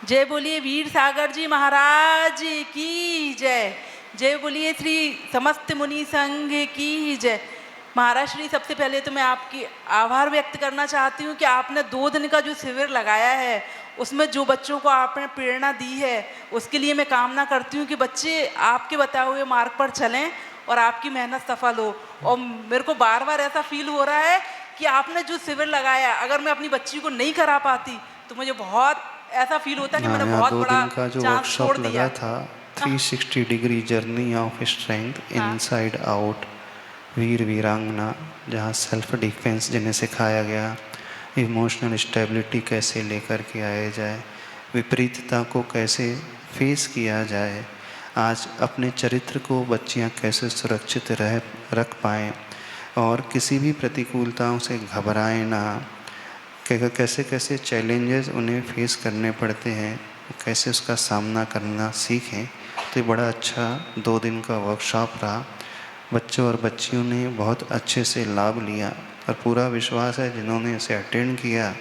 जय बोलिए वीर सागर जी महाराज की जय। जय बोलिए श्री समस्त मुनि संघ की जय। महाराज श्री, सबसे पहले तो मैं आपकी आभार व्यक्त करना चाहती हूँ कि आपने 2 दिन का जो शिविर लगाया है, उसमें जो बच्चों को आपने प्रेरणा दी है, उसके लिए मैं कामना करती हूँ कि बच्चे आपके बताए हुए मार्ग पर चलें और आपकी मेहनत सफल हो। और मेरे को बार बार ऐसा फील हो रहा है कि आपने जो शिविर लगाया, अगर मैं अपनी बच्ची को नहीं करा पाती तो मुझे बहुत ऐसा फील होता है कि मैंने यहाँ बहुत 2 बड़ा दिन का जो चांस वर्कशॉप छोड़ दिया। लगा था, 360 degree journey of strength inside out, वीर वीरांगना, जहाँ सेल्फ डिफेंस जिन्हें सिखाया गया, इमोशनल स्टेबिलिटी कैसे लेकर के आया जाए, विपरीतता को कैसे फेस किया जाए, आज अपने चरित्र को बच्चियाँ कैसे सुरक्षित रख पाएँ और किसी भी प्रतिकूलताओं से घबराएं ना, कैसे कैसे चैलेंजेस उन्हें फेस करने पड़ते हैं, कैसे उसका सामना करना सीखें। तो ये बड़ा अच्छा 2 दिन का वर्कशॉप रहा। बच्चों और बच्चियों ने बहुत अच्छे से लाभ लिया और पूरा विश्वास है जिन्होंने इसे अटेंड किया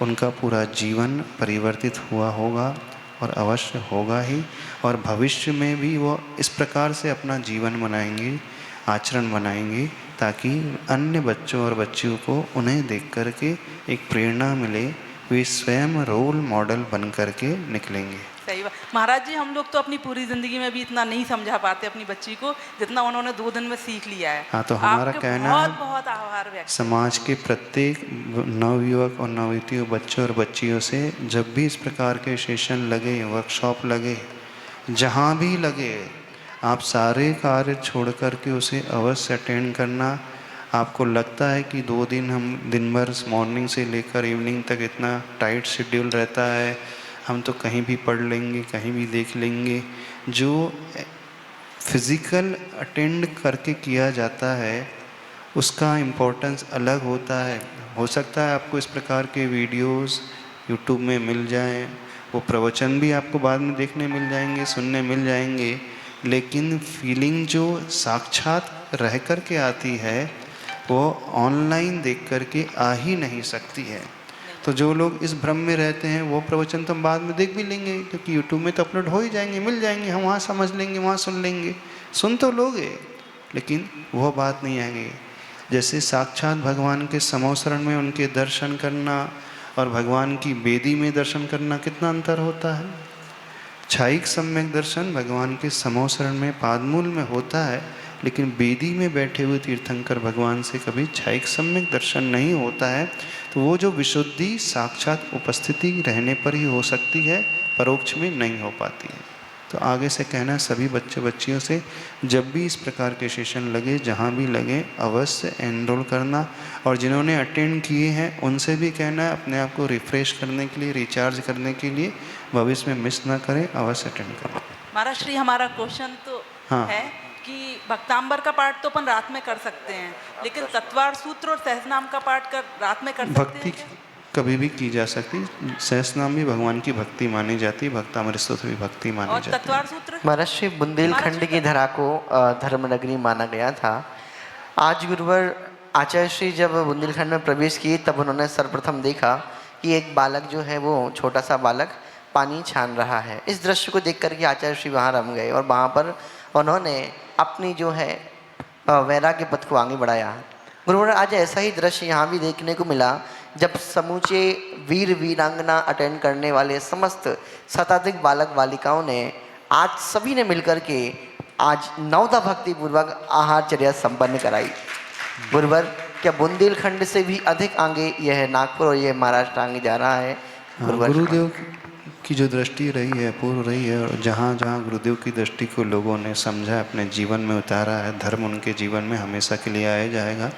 उनका पूरा जीवन परिवर्तित हुआ होगा और अवश्य होगा ही, और भविष्य में भी वो इस प्रकार से अपना जीवन बनाएंगे, आचरण बनाएंगे, ताकि अन्य बच्चों और बच्चियों को उन्हें देख कर के एक प्रेरणा मिले, वे स्वयं रोल मॉडल बन कर के निकलेंगे। सही बात महाराज जी, हम लोग तो अपनी पूरी ज़िंदगी में भी इतना नहीं समझा पाते अपनी बच्ची को जितना उन्होंने 2 दिन में सीख लिया है। हाँ, तो हमारा आपके कहना बहुत है बहुत आभार व्यक्त। समाज के प्रत्येक नवयुवक और नवयुवतियों, बच्चों और बच्चियों से जब भी इस प्रकार के सेशन लगे, वर्कशॉप लगे, जहाँ भी लगे, आप सारे कार्य छोड़ कर के उसे अवश्य अटेंड करना। आपको लगता है कि 2 दिन हम दिन भर मॉर्निंग से लेकर इवनिंग तक इतना टाइट शेड्यूल रहता है, हम तो कहीं भी पढ़ लेंगे, कहीं भी देख लेंगे। जो फिज़िकल अटेंड करके किया जाता है उसका इम्पोर्टेंस अलग होता है। हो सकता है आपको इस प्रकार के वीडियोस यूट्यूब में मिल जाएं, वो प्रवचन भी आपको बाद में देखने मिल जाएंगे, सुनने मिल जाएंगे, लेकिन फीलिंग जो साक्षात रह कर के आती है वो ऑनलाइन देख कर के आ ही नहीं सकती है। तो जो लोग इस भ्रम में रहते हैं वो प्रवचन तो हम बाद में देख भी लेंगे, क्योंकि यूट्यूब में तो अपलोड हो ही जाएंगे, मिल जाएंगे, हम वहाँ समझ लेंगे, वहाँ सुन लेंगे। सुन तो लोगे, लेकिन वह बात नहीं आएगी। जैसे साक्षात भगवान के समोसरण में उनके दर्शन करना और भगवान की बेदी में दर्शन करना कितना अंतर होता है। छायिक सम्यक दर्शन भगवान के समोसरण में पादमूल में होता है, लेकिन बेदी में बैठे हुए तीर्थंकर भगवान से कभी छायिक सम्यक दर्शन नहीं होता है। तो वो जो विशुद्धि साक्षात उपस्थिति रहने पर ही हो सकती है, परोक्ष में नहीं हो पाती है। तो आगे से कहना सभी बच्चे बच्चियों से, जब भी इस प्रकार के सेशन लगे, जहाँ भी लगे, अवश्य एनरोल करना। और जिन्होंने अटेंड किए हैं उनसे भी कहना है अपने आप को रिफ्रेश करने के लिए, रिचार्ज करने के लिए भविष्य में मिस ना करें, अवश्य अटेंड करें। महाराज श्री, हमारा क्वेश्चन तो हाँ। है कि भक्तांबर का पाठ तो अपन रात में कर सकते हैं, लेकिन तत्वार सूत्र और सहस्रनाम का पाठ कर रात में कर सकते भक्ति हैं क्या? कभी भी की जा सकती। सहस्रनाम भी भगवान की भक्ति मानी जाती है, भक्तामृत स्तोत्र भी भक्ति मानी और जाती है। तत्वार सूत्र महर्षि बुंदेलखंड की धरा को धर्मनगरी माना गया था। आज गुरुवर आचार्य श्री जब बुंदेलखंड में प्रवेश किए तब उन्होंने सर्वप्रथम देखा कि एक बालक जो है वो छोटा सा बालक पानी छान रहा है। इस दृश्य को देख करके आचार्य श्री वहाँ रम गए और वहाँ पर उन्होंने अपनी जो है वैराग्य पथ को आगे बढ़ाया। गुरुवर आज ऐसा ही दृश्य यहाँ भी देखने को मिला, जब समूचे वीर वीरांगना अटेंड करने वाले समस्त शताधिक बालक बालिकाओं ने आज सभी ने मिलकर के आज नवदा भक्ति पूर्वक आहारचर्या संपन्न कराई। गुरुवर, क्या बुंदेलखंड से भी अधिक आगे यह नागपुर और यह महाराष्ट्र आगे जा रहा है? गुरुदेव की जो दृष्टि रही है, पूर्व रही है, और जहाँ जहाँ गुरुदेव की दृष्टि को लोगों ने समझा, अपने जीवन में उतारा है, धर्म उनके जीवन में हमेशा के लिए आया जाएगा।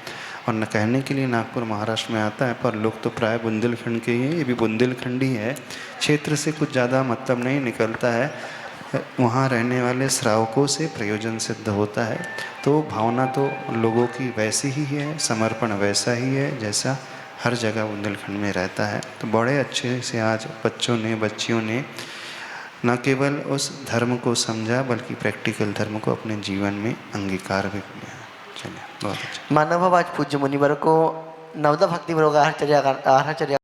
और न कहने के लिए नागपुर महाराष्ट्र में आता है, पर लोग तो प्राय बुंदेलखंड के ही हैं। ये भी बुंदेलखंड ही है, क्षेत्र से कुछ ज़्यादा मतलब नहीं निकलता है। वहाँ रहने वाले श्रावकों से प्रयोजन सिद्ध होता है। तो भावना तो लोगों की वैसी ही है, समर्पण वैसा ही है जैसा हर जगह बुंदेलखंड में रहता है। तो बड़े अच्छे से आज बच्चों ने, बच्चियों ने न केवल उस धर्म को समझा, बल्कि प्रैक्टिकल धर्म को अपने जीवन में अंगीकार भी किया। चलिए, बहुत अच्छा। मानव आज पूज्य मुनिवर को नवदा भक्ति आहारचर्या